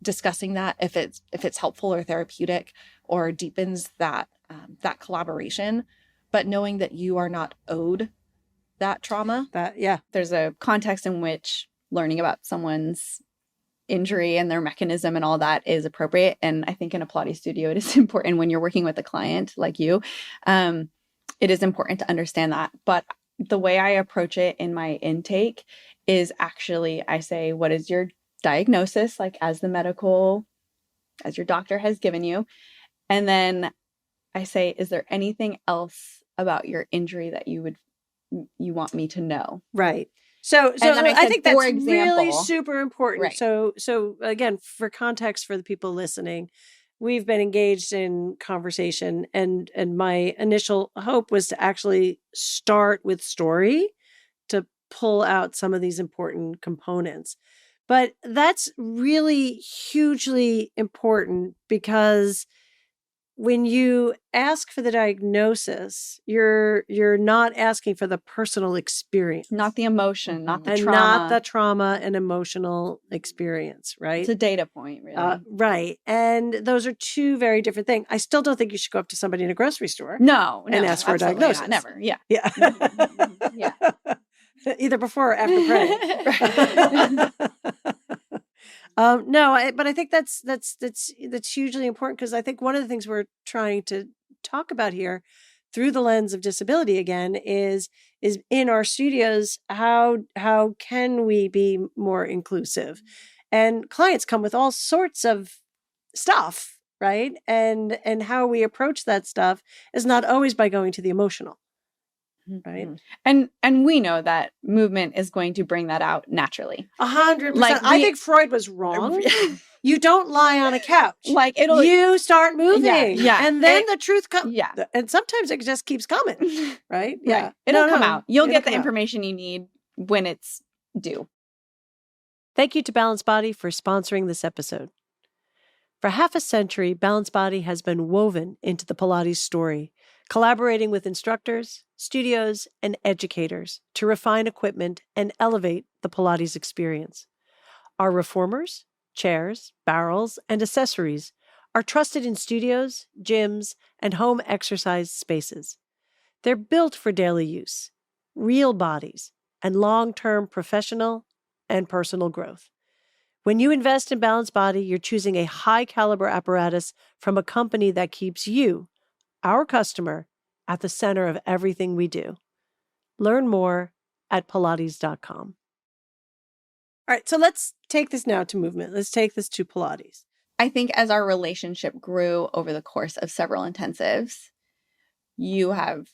discussing that if it's helpful or therapeutic or deepens that that collaboration, but knowing that you are not owed that trauma. There's a context in which learning about someone's injury and their mechanism and all that is appropriate. And I think in a Pilates studio, it is important when you're working with a client like you. It is important to understand that. But the way I approach it in my intake is actually, I say, what is your diagnosis, like as your doctor has given you? And then I say, is there anything else about your injury that you want me to know? Right. So I think that's really super important. Right. So again, for context for the people listening, we've been engaged in conversation, and my initial hope was to actually start with story to pull out some of these important components. But that's really hugely important, because when you ask for the diagnosis, you're not asking for the personal experience, not the emotion, not the and trauma. not the trauma and emotional experience, right? It's a data point, really. Right. And those are two very different things. I still don't think you should go up to somebody in a grocery store and ask for a diagnosis. Not, never. Yeah. Yeah. Yeah. Either before or after praying. But I think that's hugely important, because I think one of the things we're trying to talk about here through the lens of disability again is in our studios, how can we be more inclusive? And clients come with all sorts of stuff, right? And how we approach that stuff is not always by going to the emotional. Right. And we know that movement is going to bring that out naturally. 100%. I think Freud was wrong. You don't lie on a couch. You start moving. Yeah. And then the truth comes. Yeah. And sometimes it just keeps coming. Right? Yeah. Right. It'll come out. You'll get the information you need when it's due. Thank you to Balanced Body for sponsoring this episode. For half a century, Balanced Body has been woven into the Pilates story, collaborating with instructors, studios, and educators to refine equipment and elevate the Pilates experience. Our reformers, chairs, barrels, and accessories are trusted in studios, gyms, and home exercise spaces. They're built for daily use, real bodies, and long-term professional and personal growth. When you invest in Balanced Body, you're choosing a high-caliber apparatus from a company that keeps you, our customer, at the center of everything we do. Learn more at Pilates.com. All right, so let's take this now to movement. Let's take this to Pilates. I think as our relationship grew over the course of several intensives, you have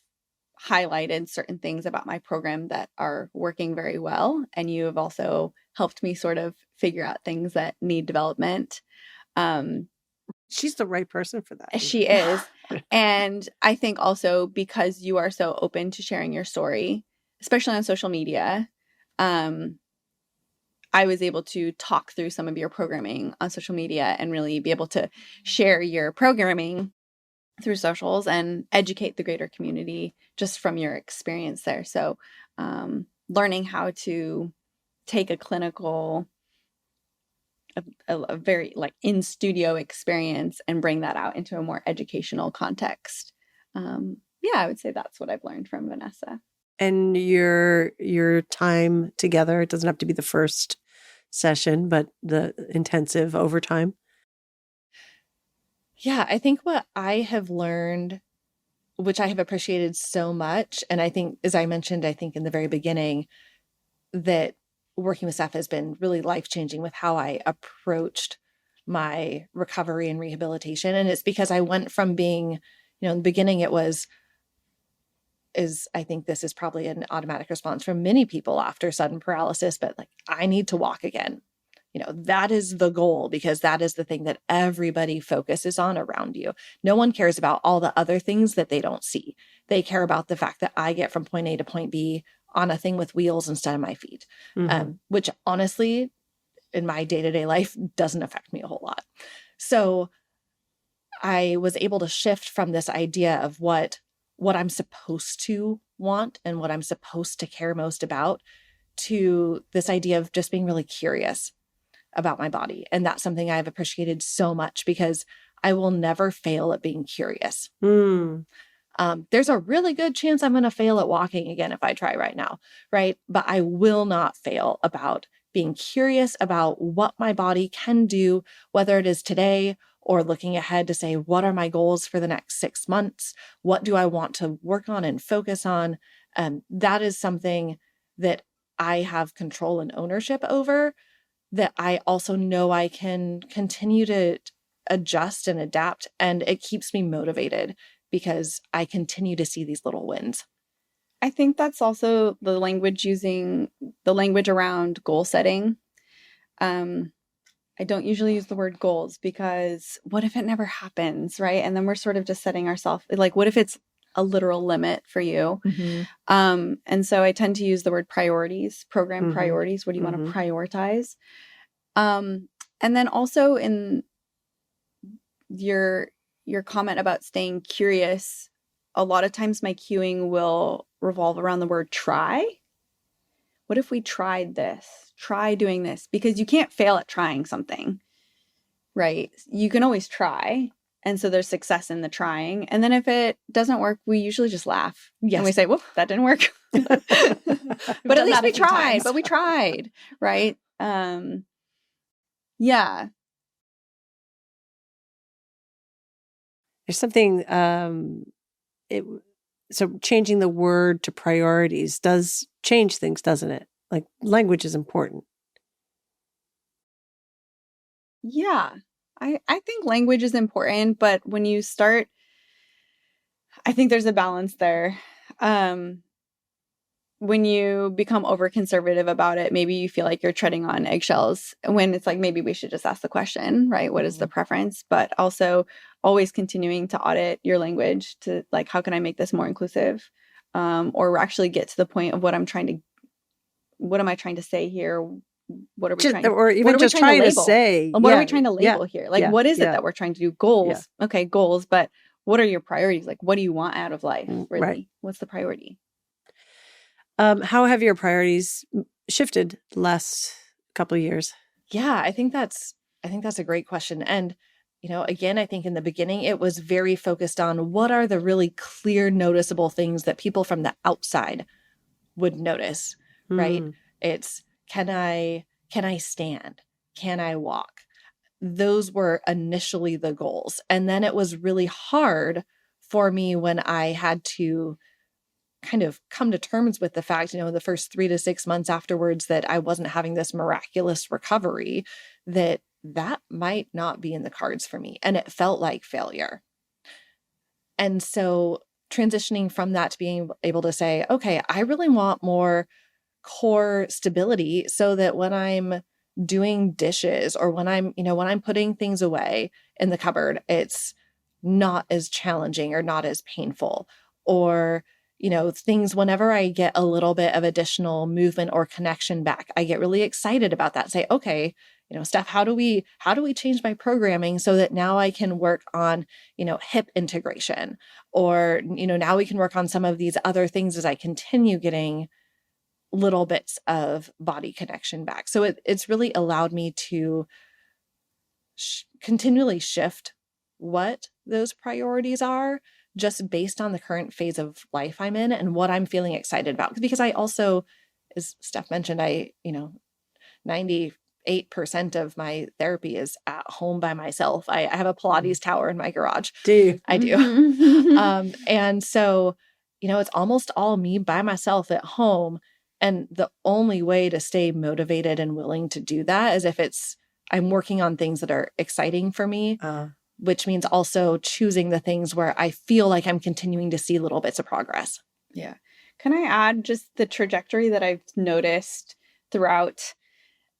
highlighted certain things about my program that are working very well. And you have also helped me sort of figure out things that need development. She's the right person for that. She is. And I think also because you are so open to sharing your story, especially on social media, I was able to talk through some of your programming on social media and really be able to share your programming through socials and educate the greater community just from your experience there. So learning how to take a clinical, a very like in studio experience and bring that out into a more educational context. I would say that's what I've learned from Vanessa. And your time together, it doesn't have to be the first session, but the intensive overtime. Yeah, I think what I have learned, which I have appreciated so much, and I think, as I mentioned, I think in the very beginning, that working with Steph has been really life-changing with how I approached my recovery and rehabilitation. And it's because I went from being, in the beginning it was, I think this is probably an automatic response from many people after sudden paralysis, but like, I need to walk again. That is the goal, because that is the thing that everybody focuses on around you. No one cares about all the other things that they don't see. They care about the fact that I get from point A to point B on a thing with wheels instead of my feet, which honestly, in my day-to-day life, doesn't affect me a whole lot. So I was able to shift from this idea of what I'm supposed to want and what I'm supposed to care most about to this idea of just being really curious. about my body. And that's something I've appreciated so much because I will never fail at being curious. There's a really good chance I'm going to fail at walking again if I try right now, right? But I will not fail about being curious about what my body can do, whether it is today or looking ahead to say, what are my goals for the next 6 months? What do I want to work on and focus on? That is something that I have control and ownership over, that I also know I can continue to adjust and adapt. And it keeps me motivated because I continue to see these little wins. I think that's also the language around goal setting. I don't usually use the word goals because what if it never happens, right? And then we're sort of just setting ourselves, like, what if it's a literal limit for you? And so I tend to use the word priorities, program priorities. What do you want to prioritize? And then also in your comment about staying curious, a lot of times my cueing will revolve around the word try. What if we tried this? Try doing this, because you can't fail at trying something, right? You can always try. And so there's success in the trying. And then if it doesn't work, we usually just laugh. Yes. And we say, whoop, that didn't work. But at least we tried, but we tried, right? Yeah. There's something, so changing the word to priorities does change things, doesn't it? Like, language is important. Yeah, I think language is important, but when you start, I think there's a balance there. When you become over conservative about it, maybe you feel like you're treading on eggshells, when it's like, maybe we should just ask the question, right? What is the preference? But also always continuing to audit your language to, like, how can I make this more inclusive? Or actually get to the point of what am I trying to say here? What are we trying to say? What are we trying to label here? Like, what is it that we're trying to do? Goals. Yeah. Okay, goals. But what are your priorities? Like, what do you want out of life? Really? Right. What's the priority? How have your priorities shifted the last couple of years? Yeah, I think that's a great question. And, again, I think in the beginning, it was very focused on what are the really clear, noticeable things that people from the outside would notice, right? It's, can I stand? Can I walk? Those were initially the goals. And then it was really hard for me when I had to kind of come to terms with the fact, the first 3 to 6 months afterwards, that I wasn't having this miraculous recovery, that might not be in the cards for me. And it felt like failure. And so transitioning from that to being able to say, okay, I really want more core stability so that when I'm doing dishes or when I'm putting things away in the cupboard, it's not as challenging or not as painful. Or, things, whenever I get a little bit of additional movement or connection back, I get really excited about that. Say, okay, Steph, how do we change my programming so that now I can work on, hip integration, or, now we can work on some of these other things as I continue getting little bits of body connection back. So it's really allowed me to continually shift what those priorities are, just based on the current phase of life I'm in and what I'm feeling excited about. Because I also, as Steph mentioned, 98% of my therapy is at home by myself. I have a Pilates tower in my garage. Do you? I do. And so, it's almost all me by myself at home. And the only way to stay motivated and willing to do that is if I'm working on things that are exciting for me, which means also choosing the things where I feel like I'm continuing to see little bits of progress. Yeah. Can I add just the trajectory that I've noticed throughout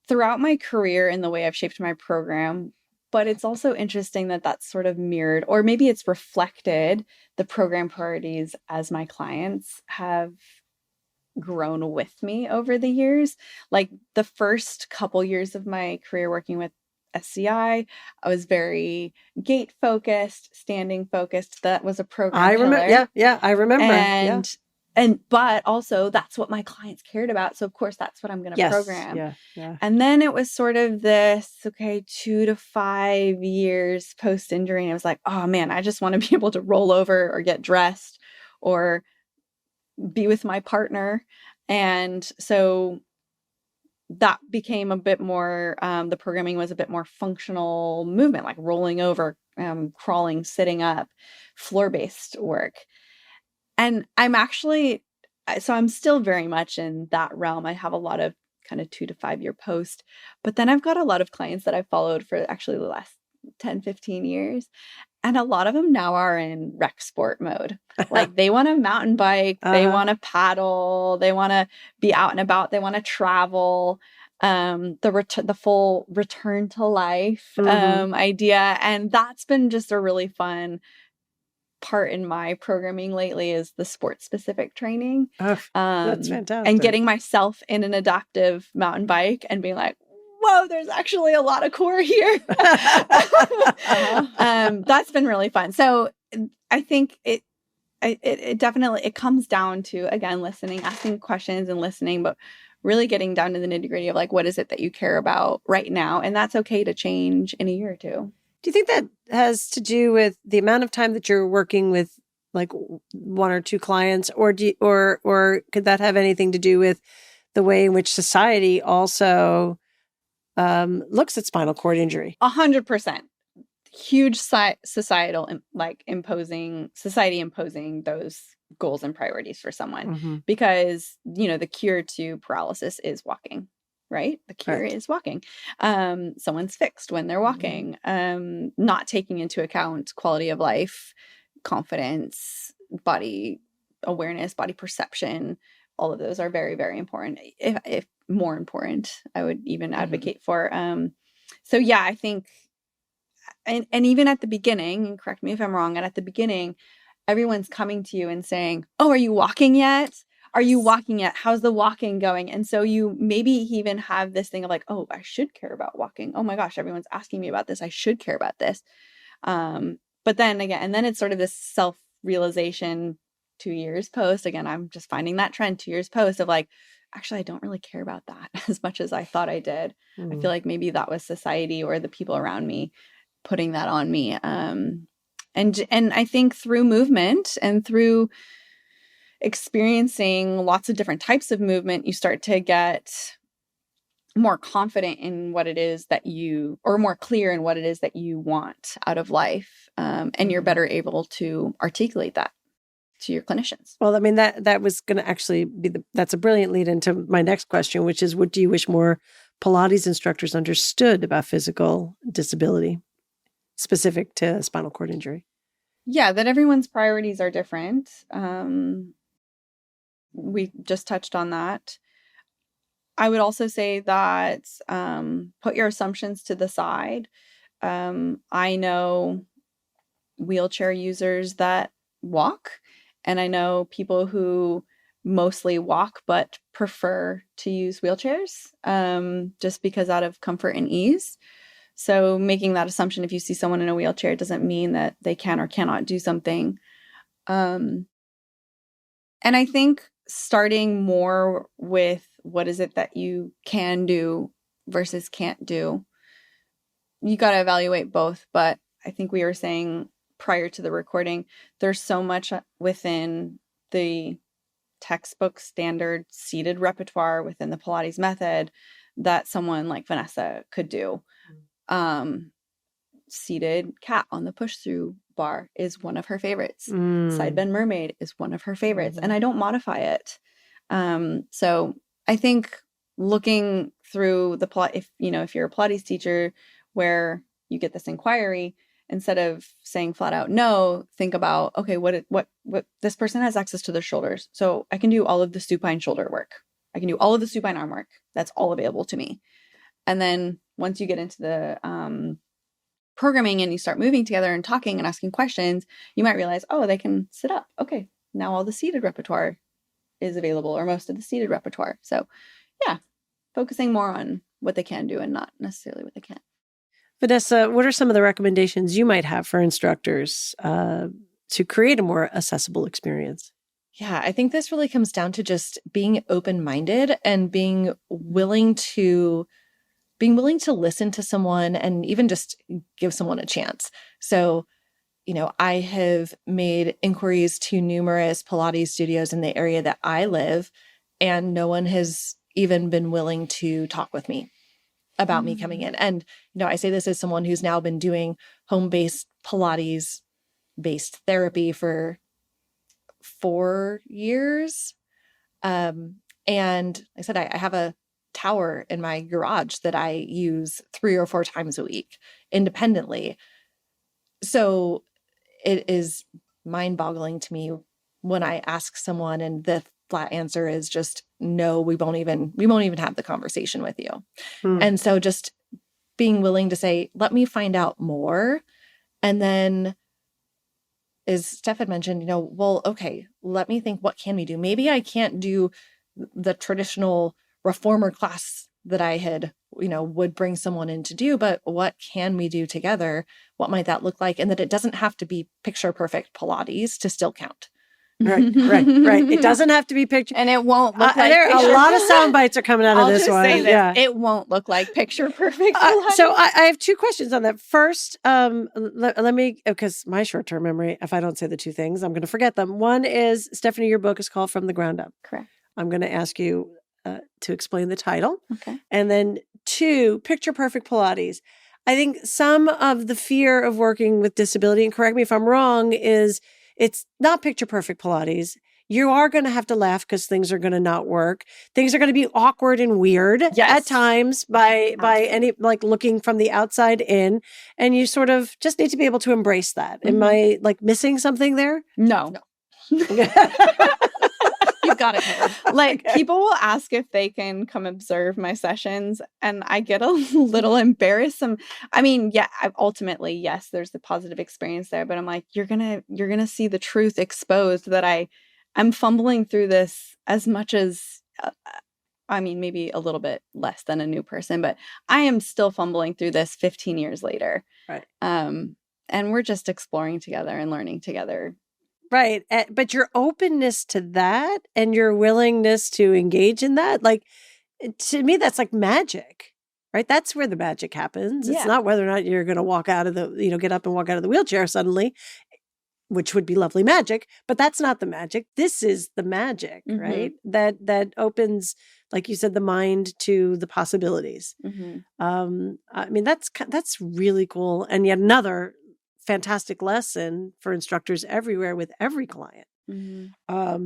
my career in the way I've shaped my program? But it's also interesting that that's sort of mirrored, or maybe it's reflected, the program priorities as my clients have grown with me over the years. Like, the first couple years of my career working with SCI, I was very gait focused, standing focused. That was a program. I remember. Yeah, I remember. And but also that's what my clients cared about. So of course that's what I'm going to program. Yeah. And then it was sort of this, okay, 2 to 5 years post injury. And I was like, oh man, I just want to be able to roll over or get dressed or be with my partner. And so that became a bit more, the programming was a bit more functional movement, like rolling over, crawling, sitting up, floor-based work. And I'm still very much in that realm. I have a lot of kind of 2 to 5 year post, but then I've got a lot of clients that I've followed for actually the last 10, 15 years. And a lot of them now are in rec sport mode. Like they want to mountain bike, they want to paddle, they want to be out and about, they want to travel. The full return to life idea. And that's been just a really fun part in my programming lately is the sports specific training. That's fantastic. And getting myself in an adaptive mountain bike and being like, whoa, there's actually a lot of core here. That's been really fun. So I think it definitely comes down to, again, listening, asking questions and listening, but really getting down to the nitty gritty of like, what is it that you care about right now? And that's okay to change in a year or two. Do you think that has to do with the amount of time that you're working with like 1 or 2 clients, or could that have anything to do with the way in which society also looks at spinal cord injury? 100%. Huge society imposing those goals and priorities for someone because, the cure to paralysis is walking. Right? The cure is walking. Someone's fixed when they're walking, not taking into account quality of life, confidence, body awareness, body perception. All of those are very, very important. If more important, I would even advocate for. So yeah, I think, and even at the beginning, and correct me if I'm wrong, and at the beginning, everyone's coming to you and saying, oh, are you walking yet? Are you walking yet? How's the walking going? And so you maybe even have this thing of like, oh, I should care about walking. Oh my gosh, everyone's asking me about this. I should care about this. But then again, and then it's sort of this self-realization 2 years post. Again, I'm just finding that trend 2 years post of like, actually, I don't really care about that as much as I thought I did. I feel like maybe that was society or the people around me putting that on me. And I think through movement and through experiencing lots of different types of movement, you start to get more confident in what it is that or more clear in what it is that you want out of life. And you're better able to articulate that to your clinicians. Well, I mean, that was going to actually be that's a brilliant lead into my next question, which is, what do you wish more Pilates instructors understood about physical disability specific to spinal cord injury? Yeah, that everyone's priorities are different. We just touched on that. I would also say that put your assumptions to the side. I know wheelchair users that walk, and I know people who mostly walk but prefer to use wheelchairs just because out of comfort and ease. So making that assumption, if you see someone in a wheelchair, doesn't mean that they can or cannot do something. And I think starting more with what is it that you can do versus can't do. You got to evaluate both. But I think we were saying prior to the recording, there's so much within the textbook standard seated repertoire within the Pilates method that someone like Vanessa could do. Seated cat on the push-through bar is one of her favorites. Side bend mermaid is one of her favorites, and I don't modify it. So I think looking through the if you're a Pilates teacher where you get this inquiry, instead of saying flat out no, think about, okay, what this person has access to their shoulders, so I can do all of the supine shoulder work, I can do all of the supine arm work, that's all available to me. And then once you get into the programming and you start moving together and talking and asking questions, you might realize, oh, they can sit up. Okay, now all the seated repertoire is available, or most of the seated repertoire. So yeah, focusing more on what they can do and not necessarily what they can't. Vanessa, what are some of the recommendations you might have for instructors to create a more accessible experience? Yeah, I think this really comes down to just being open-minded and being willing to listen to someone and even just give someone a chance. So, I have made inquiries to numerous Pilates studios in the area that I live, and no one has even been willing to talk with me about me coming in. And, I say this as someone who's now been doing home-based Pilates-based therapy for 4 years. And like I said, I have a tower in my garage that I use 3 or 4 times a week independently. So it is mind-boggling to me when I ask someone and the flat answer is just, no, we won't even have the conversation with you. And so just being willing to say, let me find out more. And then, as Steph had mentioned, well, okay, let me think, what can we do? Maybe I can't do the traditional reformer class that I had, would bring someone in to do, but what can we do together? What might that look like? And that it doesn't have to be picture perfect Pilates to still count. Right. It doesn't have to be picture. And it won't look like there are a lot of sound bites are coming out of this one. Say this, it won't look like picture perfect. So I have 2 questions on that. First, let me, because my short-term memory, if I don't say the 2 things, I'm going to forget them. One is, Stephanie, your book is called From the Ground Up. Correct. I'm going to ask you to explain the title. Okay. And then 2, picture perfect Pilates. I think some of the fear of working with disability, and correct me if I'm wrong, is it's not picture perfect Pilates. You are going to have to laugh because things are going to not work. Things are going to be awkward and weird at times by any, like, looking from the outside in. And you sort of just need to be able to embrace that. Am I missing something there? No. You've got it covered. Like, people will ask if they can come observe my sessions, and I get a little embarrassed. Ultimately, yes, there's the positive experience there, but I'm like, you're gonna see the truth exposed that I'm fumbling through this as much as, maybe a little bit less than a new person, but I am still fumbling through this 15 years later. Right. And we're just exploring together and learning together. Right. But your openness to that and your willingness to engage in that, like, to me, that's like magic, right? That's where the magic happens. It's not whether or not you're going to walk out of the, get up and walk out of the wheelchair suddenly, which would be lovely magic, but that's not the magic. This is the magic, right? That opens, like you said, the mind to the possibilities. That's really cool. And yet another fantastic lesson for instructors everywhere with every client. I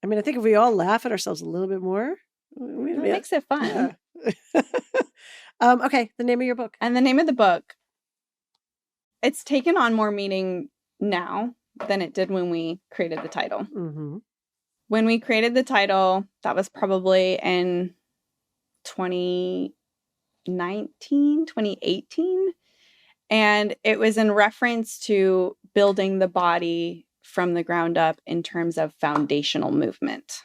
think if we all laugh at ourselves a little bit more, it makes it fun. Yeah. Okay, the name of your book. And the name of the book, it's taken on more meaning now than it did when we created the title. When we created the title, that was probably in 2018. And it was in reference to building the body from the ground up in terms of foundational movement.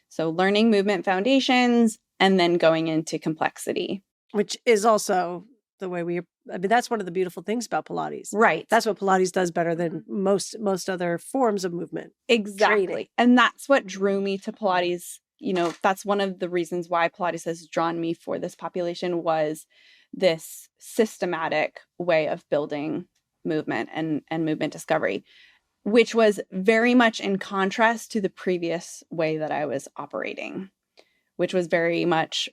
So learning movement foundations and then going into complexity. Which is also the way that's one of the beautiful things about Pilates. Right. That's what Pilates does better than most other forms of movement. Exactly. Training. And that's what drew me to Pilates. That's one of the reasons why Pilates has drawn me for this population, was this systematic way of building movement and movement discovery, which was very much in contrast to the previous way that I was operating, which was very much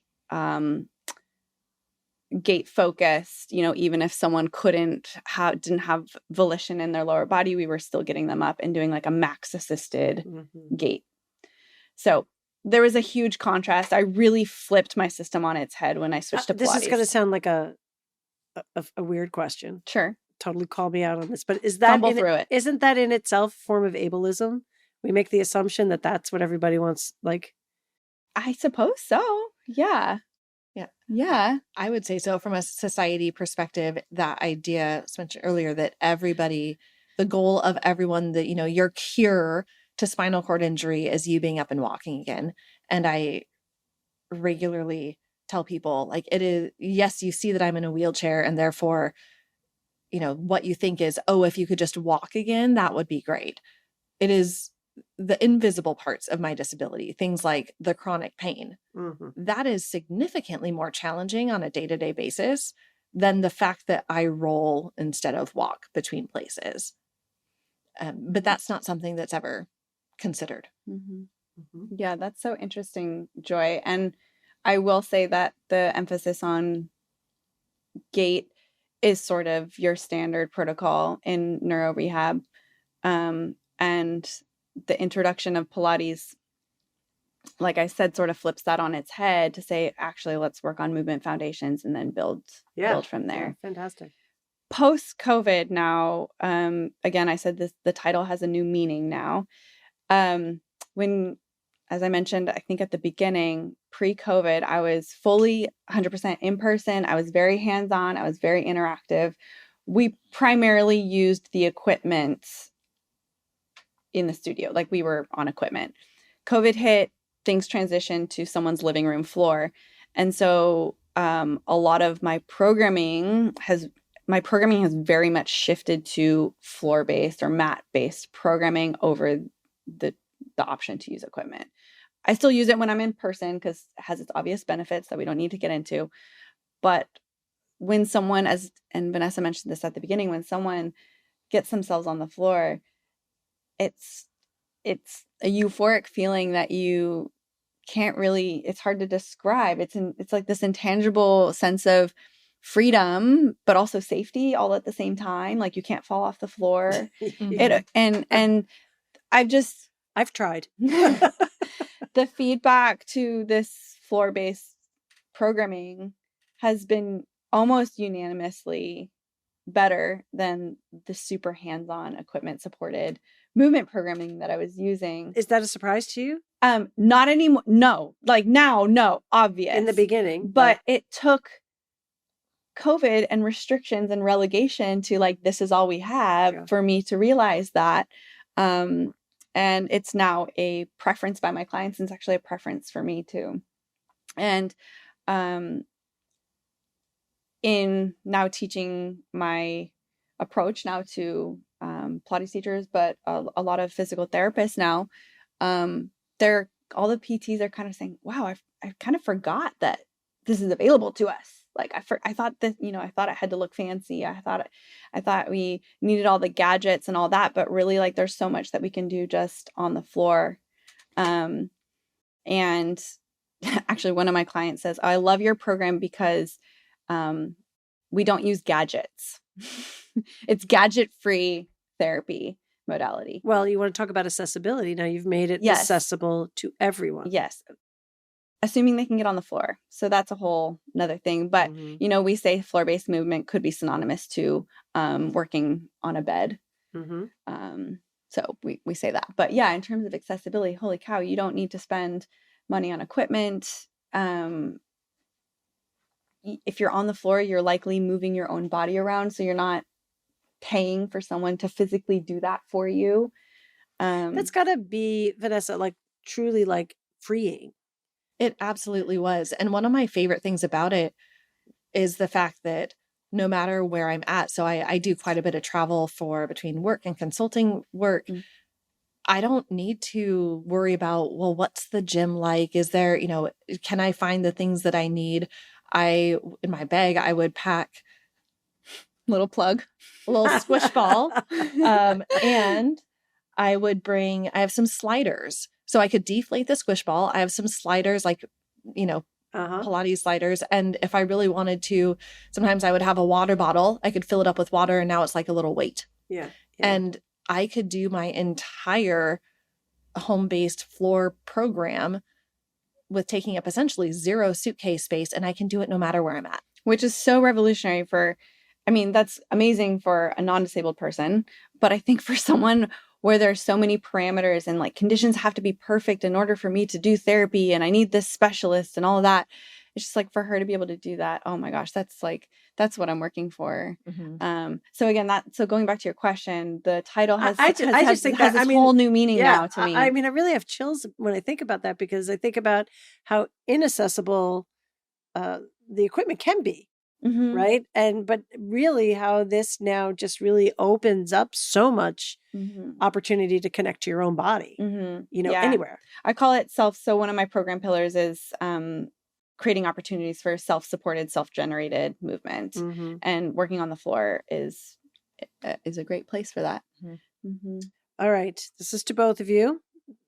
gait focused. Even if someone didn't have volition in their lower body, we were still getting them up and doing like a max assisted gait. So there was a huge contrast. I really flipped my system on its head when I switched to Pilates. This is going to sound like a weird question. Sure. Totally call me out on this, but isn't that in itself a form of ableism? We make the assumption that that's what everybody wants. Like, I suppose so. Yeah. Yeah. I would say so. From a society perspective, that idea I mentioned earlier, that the goal of everyone, that, your cure to spinal cord injury is you being up and walking again. And I regularly tell people, like, it is, yes, you see that I'm in a wheelchair and therefore, what you think is, oh, if you could just walk again, that would be great. It is the invisible parts of my disability, things like the chronic pain, Mm-hmm. that is significantly more challenging on a day-to-day basis than the fact that I roll instead of walk between places. But that's not something that's ever considered. Mm-hmm. Mm-hmm. Yeah, that's so interesting, Joy. And I will say that the emphasis on gait is sort of your standard protocol in neuro rehab. And the introduction of Pilates, like I said, sort of flips that on its head to say, actually, let's work on movement foundations and then build from there. Yeah, fantastic. Post-COVID now, again, I said this, the title has a new meaning now. When, as I mentioned, I think at the beginning, pre-COVID, I was fully 100% in person. I was very hands-on. I was very interactive. We primarily used the equipment in the studio, like we were on equipment. COVID hit, things transitioned to someone's living room floor. And so a lot of my programming has very much shifted to floor-based or mat-based programming over the option to use equipment. I still use it when I'm in person because it has its obvious benefits that we don't need to get into. But when someone, and Vanessa mentioned this at the beginning, when someone gets themselves on the floor, it's a euphoric feeling that you can't really, it's hard to describe. It's like this intangible sense of freedom, but also safety all at the same time. Like you can't fall off the floor. And I've tried. The feedback to this floor-based programming has been almost unanimously better than the super hands-on equipment supported movement programming that I was using. Is that a surprise to you? Not anymore. No, like now, no, obvious. In the beginning. But it took COVID and restrictions and relegation to like, this is all we have for me to realize that. And it's now a preference by my clients. And it's actually a preference for me too. And in now teaching my approach now to Pilates teachers, but a lot of physical therapists now, all the PTs are kind of saying, wow, I kind of forgot that this is available to us. Like I thought that, I thought it had to look fancy. I thought we needed all the gadgets and all that, but really like there's so much that we can do just on the floor. And actually one of my clients says, I love your program because we don't use gadgets. It's gadget-free therapy modality. Well, you want to talk about accessibility. Now you've made it accessible to everyone. Yes. Assuming they can get on the floor. So that's a whole another thing. But, we say floor-based movement could be synonymous to working on a bed. Mm-hmm. So we say that. But yeah, in terms of accessibility, holy cow, you don't need to spend money on equipment. If you're on the floor, you're likely moving your own body around. So you're not paying for someone to physically do that for you. That's got to be, Vanessa, like truly like freeing. It absolutely was. And one of my favorite things about it is the fact that no matter where I'm at, so I do quite a bit of travel between work and consulting work. Mm-hmm. I don't need to worry about, well, what's the gym like? Is there, can I find the things that I need? In my bag, I would pack little squish ball. And I have some sliders. So I could deflate the squish ball. I have some sliders, like, Pilates sliders. And if I really wanted to, sometimes I would have a water bottle. I could fill it up with water and now it's like a little weight. Yeah. And I could do my entire home-based floor program with taking up essentially zero suitcase space, and I can do it no matter where I'm at. Which is so revolutionary that's amazing for a non-disabled person, but I think for someone where there's so many parameters and like conditions have to be perfect in order for me to do therapy and I need this specialist and all of that, it's just like for her to be able to do that, oh my gosh, that's what I'm working for. Mm-hmm. So again, so going back to your question, the title has this whole new meaning now to me. I really have chills when I think about that because I think about how inaccessible the equipment can be. right? But really how this now just really opens up so much opportunity to connect to your own body, anywhere. I call it so one of my program pillars is creating opportunities for self-supported, self-generated movement, and working on the floor is a great place for that. All right, this is to both of you.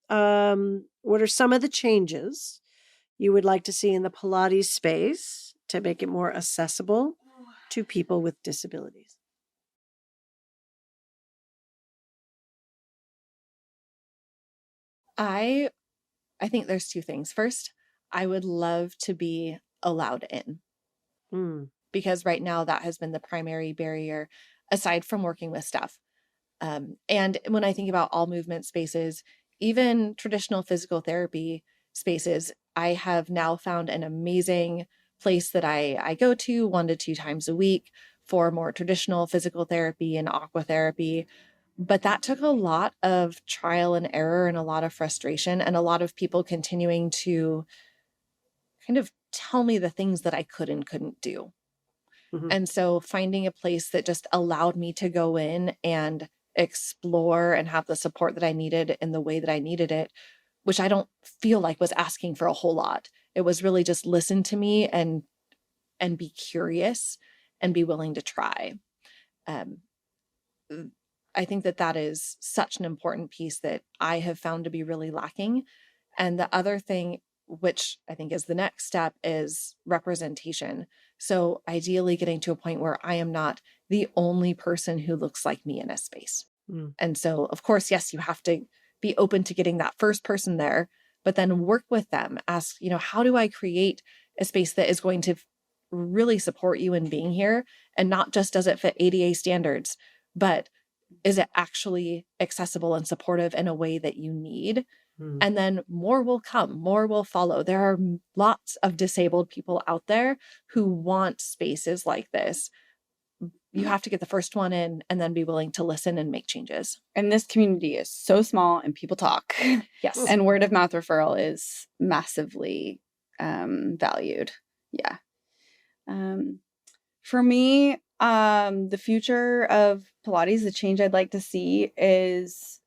What are some of the changes you would like to see in the Pilates space to make it more accessible to people with disabilities? I think there's two things. First, I would love to be allowed in, because right now that has been the primary barrier, aside from working with staff. And when I think about all movement spaces, even traditional physical therapy spaces, I have now found an amazing place that I go to 1 to 2 times a week for more traditional physical therapy and aqua therapy. But that took a lot of trial and error and a lot of frustration and a lot of people continuing to kind of tell me the things that I could and couldn't do. And so finding a place that just allowed me to go in and explore and have the support that I needed in the way that I needed it, which I don't feel like was asking for a whole lot. It was really just listen to me and be curious and be willing to try. I think that is such an important piece that I have found to be really lacking. And the other thing, which I think is the next step, is representation. So ideally getting to a point where I am not the only person who looks like me in a space. And so, of course, yes, you have to be open to getting that first person there, but then work with them. Ask, how do I create a space that is going to really support you in being here? And not just does it fit ADA standards, but is it actually accessible and supportive in a way that you need? And then more will come, more will follow. There are lots of disabled people out there who want spaces like this. You have to get the first one in and then be willing to listen and make changes. And this community is so small and people talk. Yes. And word of mouth referral is massively valued. Yeah. For me, the future of Pilates, the change I'd like to see is,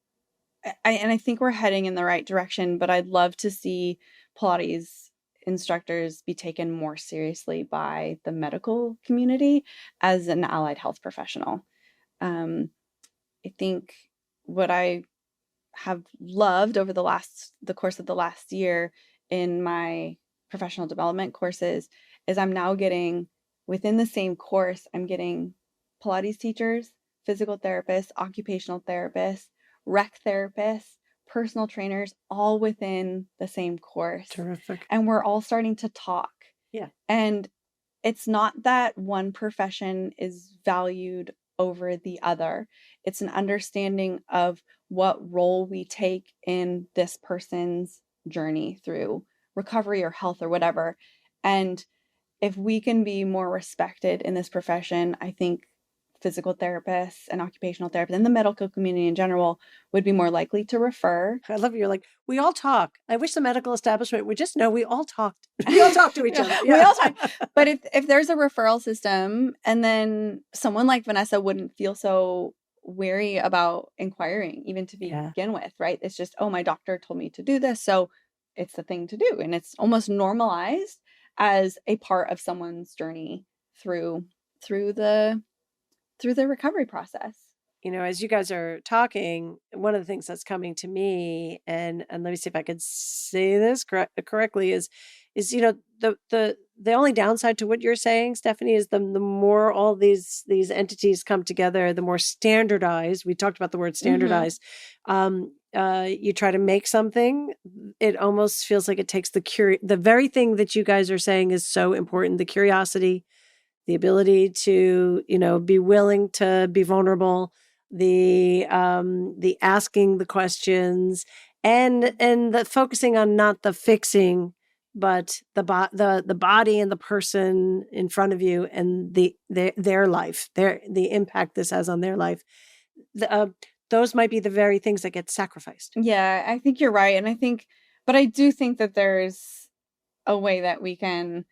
and I think we're heading in the right direction, but I'd love to see Pilates instructors be taken more seriously by the medical community as an allied health professional. I think what I have loved over the course of the last year in my professional development courses is I'm now getting, within the same course, I'm getting Pilates teachers, physical therapists, occupational therapists, rec therapists, personal trainers, all within the same course. Terrific. And we're all starting to talk. Yeah. And it's not that one profession is valued over the other. It's an understanding of what role we take in this person's journey through recovery or health or whatever. And if we can be more respected in this profession, I think physical therapists and occupational therapists and the medical community in general would be more likely to refer. I love you're like, we all talk. I wish the medical establishment would just know we all talked. We all talk to each other. Yeah. We all talk. But if there's a referral system, and then someone like Vanessa wouldn't feel so wary about inquiring, even to begin with, right? It's just, oh, my doctor told me to do this, so it's the thing to do. And it's almost normalized as a part of someone's journey through the recovery process. As you guys are talking, one of the things that's coming to me, and let me see if I could say this correctly, is the only downside to what you're saying, Stephanie, is the more all these entities come together, the more standardized. We talked about the word standardized. You try to make something, it almost feels like it takes the very thing that you guys are saying is so important: the curiosity, the ability to, be willing to be vulnerable, the asking the questions, and the focusing on not the fixing, but the body and the person in front of you and their life, the impact this has on their life. Those might be the very things that get sacrificed. Yeah, I think you're right. And but I do think that there's a way that we can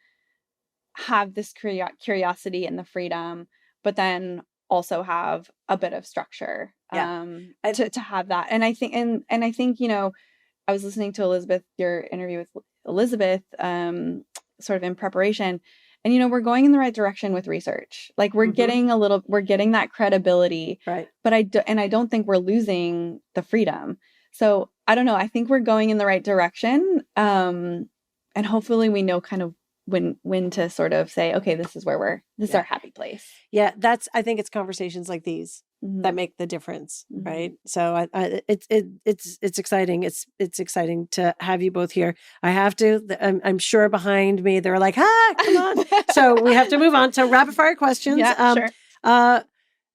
have this curiosity and the freedom, but then also have a bit of structure to have that. And I think, and I think, I was listening to Elizabeth, your interview with Elizabeth, sort of in preparation, and, we're going in the right direction with research. Like we're getting that credibility, right? But I don't think we're losing the freedom. So I don't know. I think we're going in the right direction. And hopefully we know kind of when to sort of say, okay, this is where this is our happy place. Yeah. I think it's conversations like these that make the difference. Right. So it's exciting. It's exciting to have you both here. I have to, I'm sure behind me, they're like, come on. So we have to move on to rapid fire questions. Sure.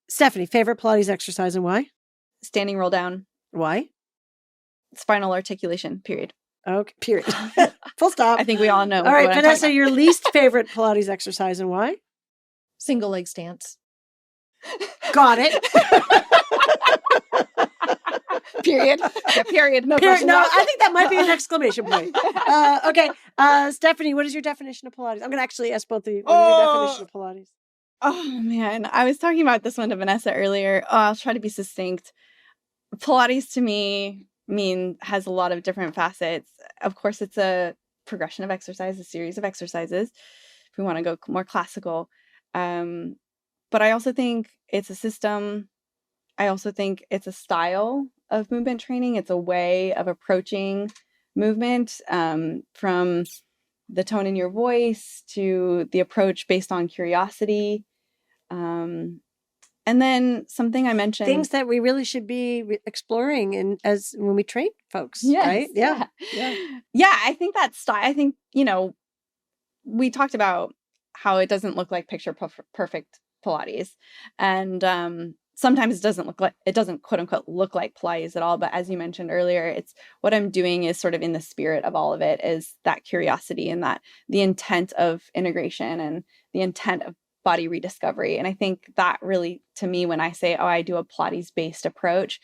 Stephanie, favorite Pilates exercise and why? Standing roll down. Why? Spinal articulation, period. Okay, period. Full stop. I think we all know. All right, Vanessa, your least favorite Pilates exercise and why? Single leg stance. Got it. Period. Yeah, period. No, period. No, I think that might be an exclamation point. Okay. Stephanie, what is your definition of Pilates? I'm going to actually ask both of you. What is your definition of Pilates? Oh, man. I was talking about this one to Vanessa earlier. I'll try to be succinct. Pilates to me has a lot of different facets. Of course, it's a progression of exercise, a series of exercises, if we want to go more classical. But I also think it's a system. I also think it's a style of movement training. It's a way of approaching movement, from the tone in your voice to the approach based on curiosity. And then something I mentioned, things that we really should be exploring as when we train folks, yes, right? Yeah. I think that style. I think we talked about how it doesn't look like picture perfect Pilates, and sometimes it doesn't quote unquote look like Pilates at all. But as you mentioned earlier, it's what I'm doing is sort of in the spirit of all of it, is that curiosity and that the intent of integration and the intent of body rediscovery. And I think that really, to me, when I say, I do a Pilates-based approach,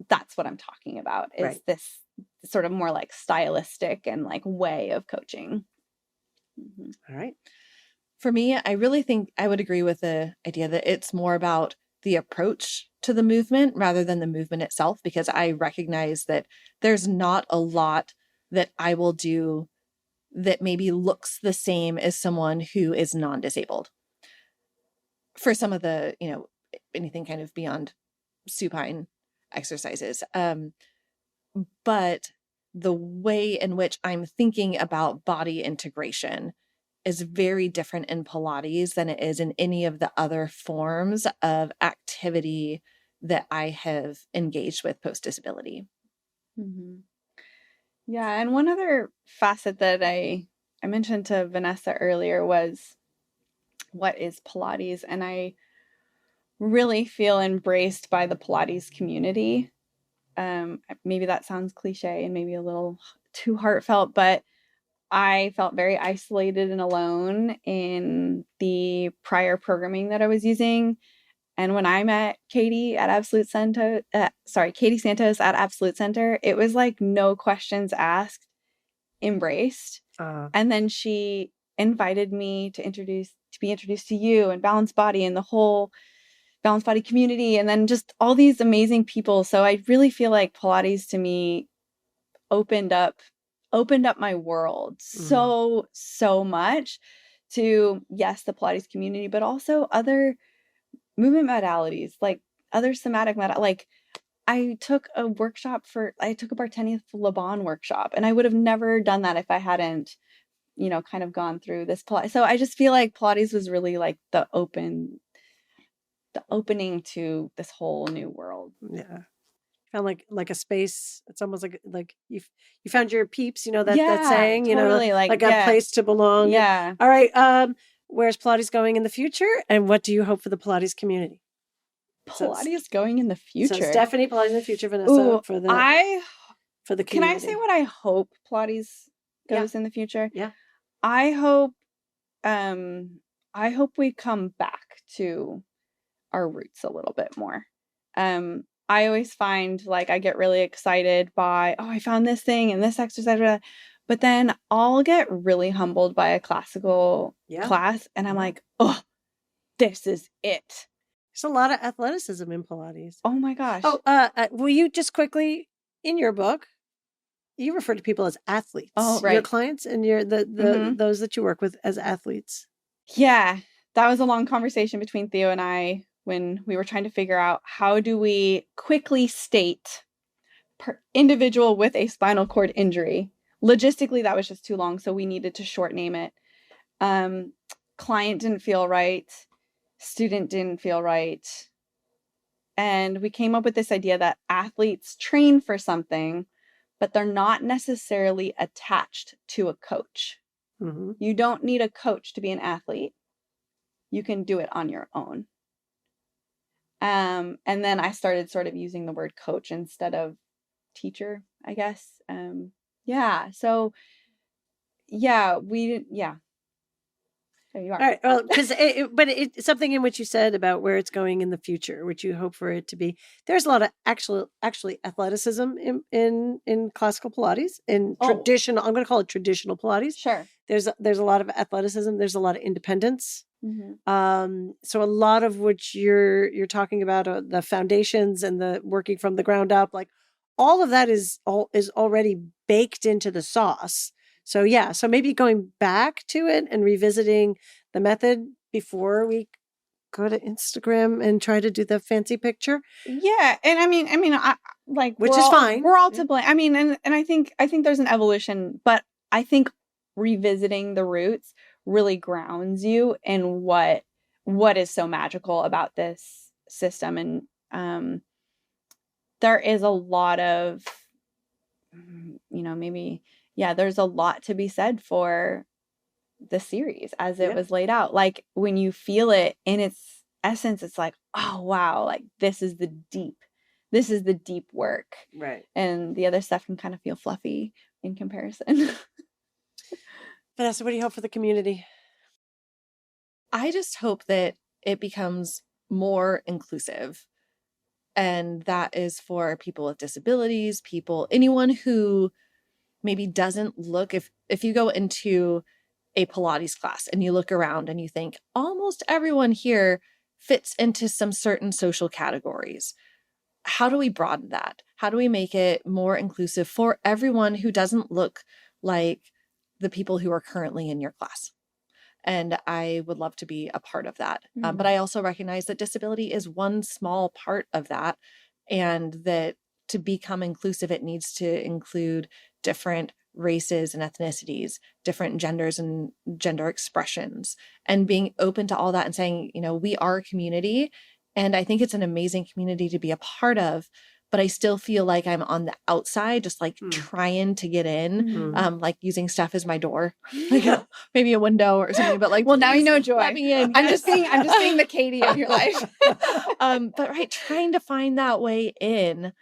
that's what I'm talking about, is this sort of more like stylistic and like way of coaching. All right. For me, I really think I would agree with the idea that it's more about the approach to the movement rather than the movement itself, because I recognize that there's not a lot that I will do that maybe looks the same as someone who is non-disabled. For some of the, anything kind of beyond supine exercises. But the way in which I'm thinking about body integration is very different in Pilates than it is in any of the other forms of activity that I have engaged with post-disability. Mm-hmm. Yeah. And one other facet that I mentioned to Vanessa earlier was, what is Pilates? And I really feel embraced by the Pilates community. Maybe that sounds cliche and maybe a little too heartfelt, but I felt very isolated and alone in the prior programming that I was using. And when I met Katie at Katie Santos at Absolute Center, it was like no questions asked, embraced. And then she invited me to be introduced to you and Balanced Body and the whole Balanced Body community, and then just all these amazing people. So I really feel like Pilates to me opened up my world so much to, yes, the Pilates community, but also other movement modalities, like other somatic like I took a Bartenia Laban workshop, and I would have never done that if I hadn't, kind of gone through this Pilates. So I just feel like Pilates was really like the opening to this whole new world. Yeah. Found like a space. It's almost like you found your peeps, that saying, totally, like a place to belong. Yeah. All right. Where's Pilates going in the future, and what do you hope for the Pilates community? Pilates going in the future. So Stephanie, Pilates in the future. Vanessa, for the community. Can I say what I hope Pilates goes in the future? Yeah. I hope we come back to our roots a little bit more. I always find like I get really excited by, I found this thing and this exercise, But then I'll get really humbled by a classical class, and I'm like, oh, this is it. There's a lot of athleticism in Pilates. Oh my gosh. Oh, will you just quickly, in your book, you refer to people as athletes. Oh, right. Your clients and those that you work with as athletes. Yeah, that was a long conversation between Theo and I when we were trying to figure out how do we quickly state per individual with a spinal cord injury. Logistically, that was just too long, so we needed to short name it. Client didn't feel right. Student didn't feel right. And we came up with this idea that athletes train for something, but they're not necessarily attached to a coach. Mm-hmm. You don't need a coach to be an athlete. You can do it on your own. And then I started sort of using the word coach instead of teacher, I guess. So there you are. All right. Well, because it's something in which you said about where it's going in the future, which you hope for it to be. There's a lot of actually athleticism in classical Pilates, in traditional. I'm going to call it traditional Pilates. Sure. There's a lot of athleticism. There's a lot of independence. Mm-hmm. So a lot of which you're talking about the foundations and the working from the ground up, like all of that is already baked into the sauce. So so maybe going back to it and revisiting the method before we go to Instagram and try to do the fancy picture. Yeah, and I mean, which is fine. We're all to blame. I mean, and I think there's an evolution, but I think revisiting the roots really grounds you in what is so magical about this system, and there is a lot of, there's a lot to be said for the series as it was laid out. Like when you feel it in its essence, it's like, oh wow, like this is the deep work. Right. And the other stuff can kind of feel fluffy in comparison. Vanessa, what do you hope for the community? I just hope that it becomes more inclusive. And that is for people with disabilities, anyone who maybe doesn't look, if you go into a Pilates class and you look around and you think almost everyone here fits into some certain social categories. How do we broaden that? How do we make it more inclusive for everyone who doesn't look like the people who are currently in your class? And I would love to be a part of that. Mm-hmm. But I also recognize that disability is one small part of that, and that to become inclusive, it needs to include different races and ethnicities, different genders and gender expressions, and being open to all that and saying, we are a community. And I think it's an amazing community to be a part of, but I still feel like I'm on the outside, just like trying to get in, like using stuff as my door, like maybe a window or something. But like, well, now you know, Joy. Let me in. I'm just being the Katie of your life. But right, trying to find that way in,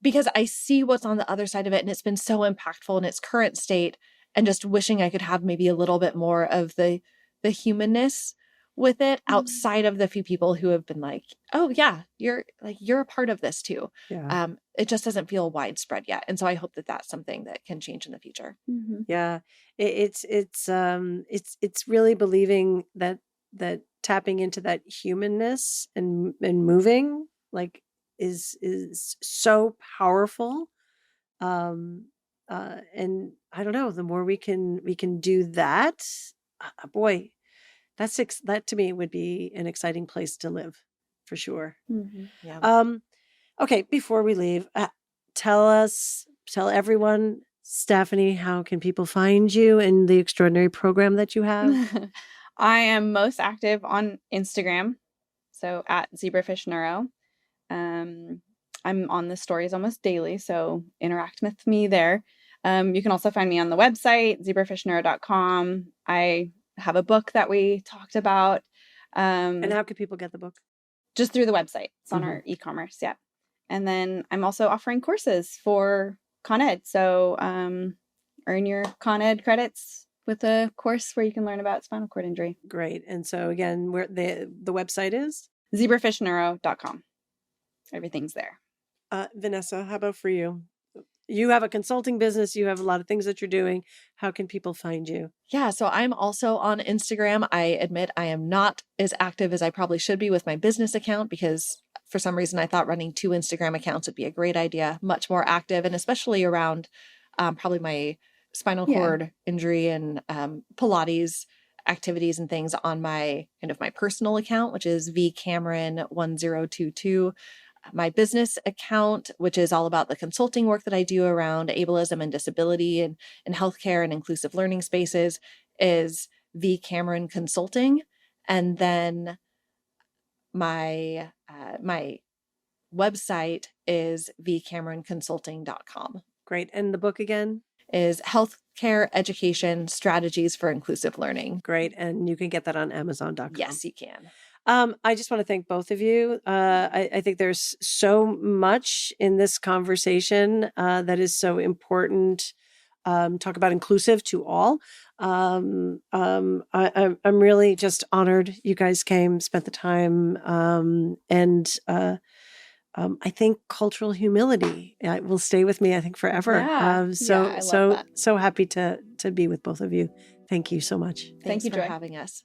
because I see what's on the other side of it, and it's been so impactful in its current state, and just wishing I could have maybe a little bit more of the humanness with it outside of the few people who have been like, oh yeah, you're a part of this too. Yeah. It just doesn't feel widespread yet. And so I hope that that's something that can change in the future. Mm-hmm. Yeah. It's really believing that tapping into that humanness and moving like is so powerful. And I don't know, the more we can do that, boy, that to me would be an exciting place to live for sure. Mm-hmm. Yeah. Okay. Before we leave, tell everyone, Stephanie, how can people find you and the extraordinary program that you have? I am most active on Instagram. So at Zebrafish Neuro. I'm on the stories almost daily, so interact with me there. You can also find me on the website, zebrafishneuro.com. I have a book that we talked about. And how can people get the book? Just through the website. It's on our e-commerce. Yeah. And then I'm also offering courses for Con Ed. So earn your Con Ed credits with a course where you can learn about spinal cord injury. Great. And so again, where the website is? zebrafishneuro.com. Everything's there. Vanessa, how about for you? You have a consulting business. You have a lot of things that you're doing. How can people find you? Yeah, so I'm also on Instagram. I admit I am not as active as I probably should be with my business account because for some reason I thought running 2 Instagram accounts would be a great idea, much more active, and especially around probably my spinal cord injury and Pilates activities and things on my kind of my personal account, which is vcameron1022. My business account, which is all about the consulting work that I do around ableism and disability and healthcare and inclusive learning spaces, is V Cameron Consulting. And then my my website is vcameronconsulting.com. Great. And the book again? Is Healthcare Education Strategies for Inclusive Learning. Great. And you can get that on Amazon.com. Yes, you can. I just want to thank both of you. I think there's so much in this conversation that is so important. Talk about inclusive to all. I'm really just honored you guys came, spent the time, and I think cultural humility will stay with me, I think, forever. Yeah. So happy to be with both of you. Thank you so much. Thanks you, for Joy. having us.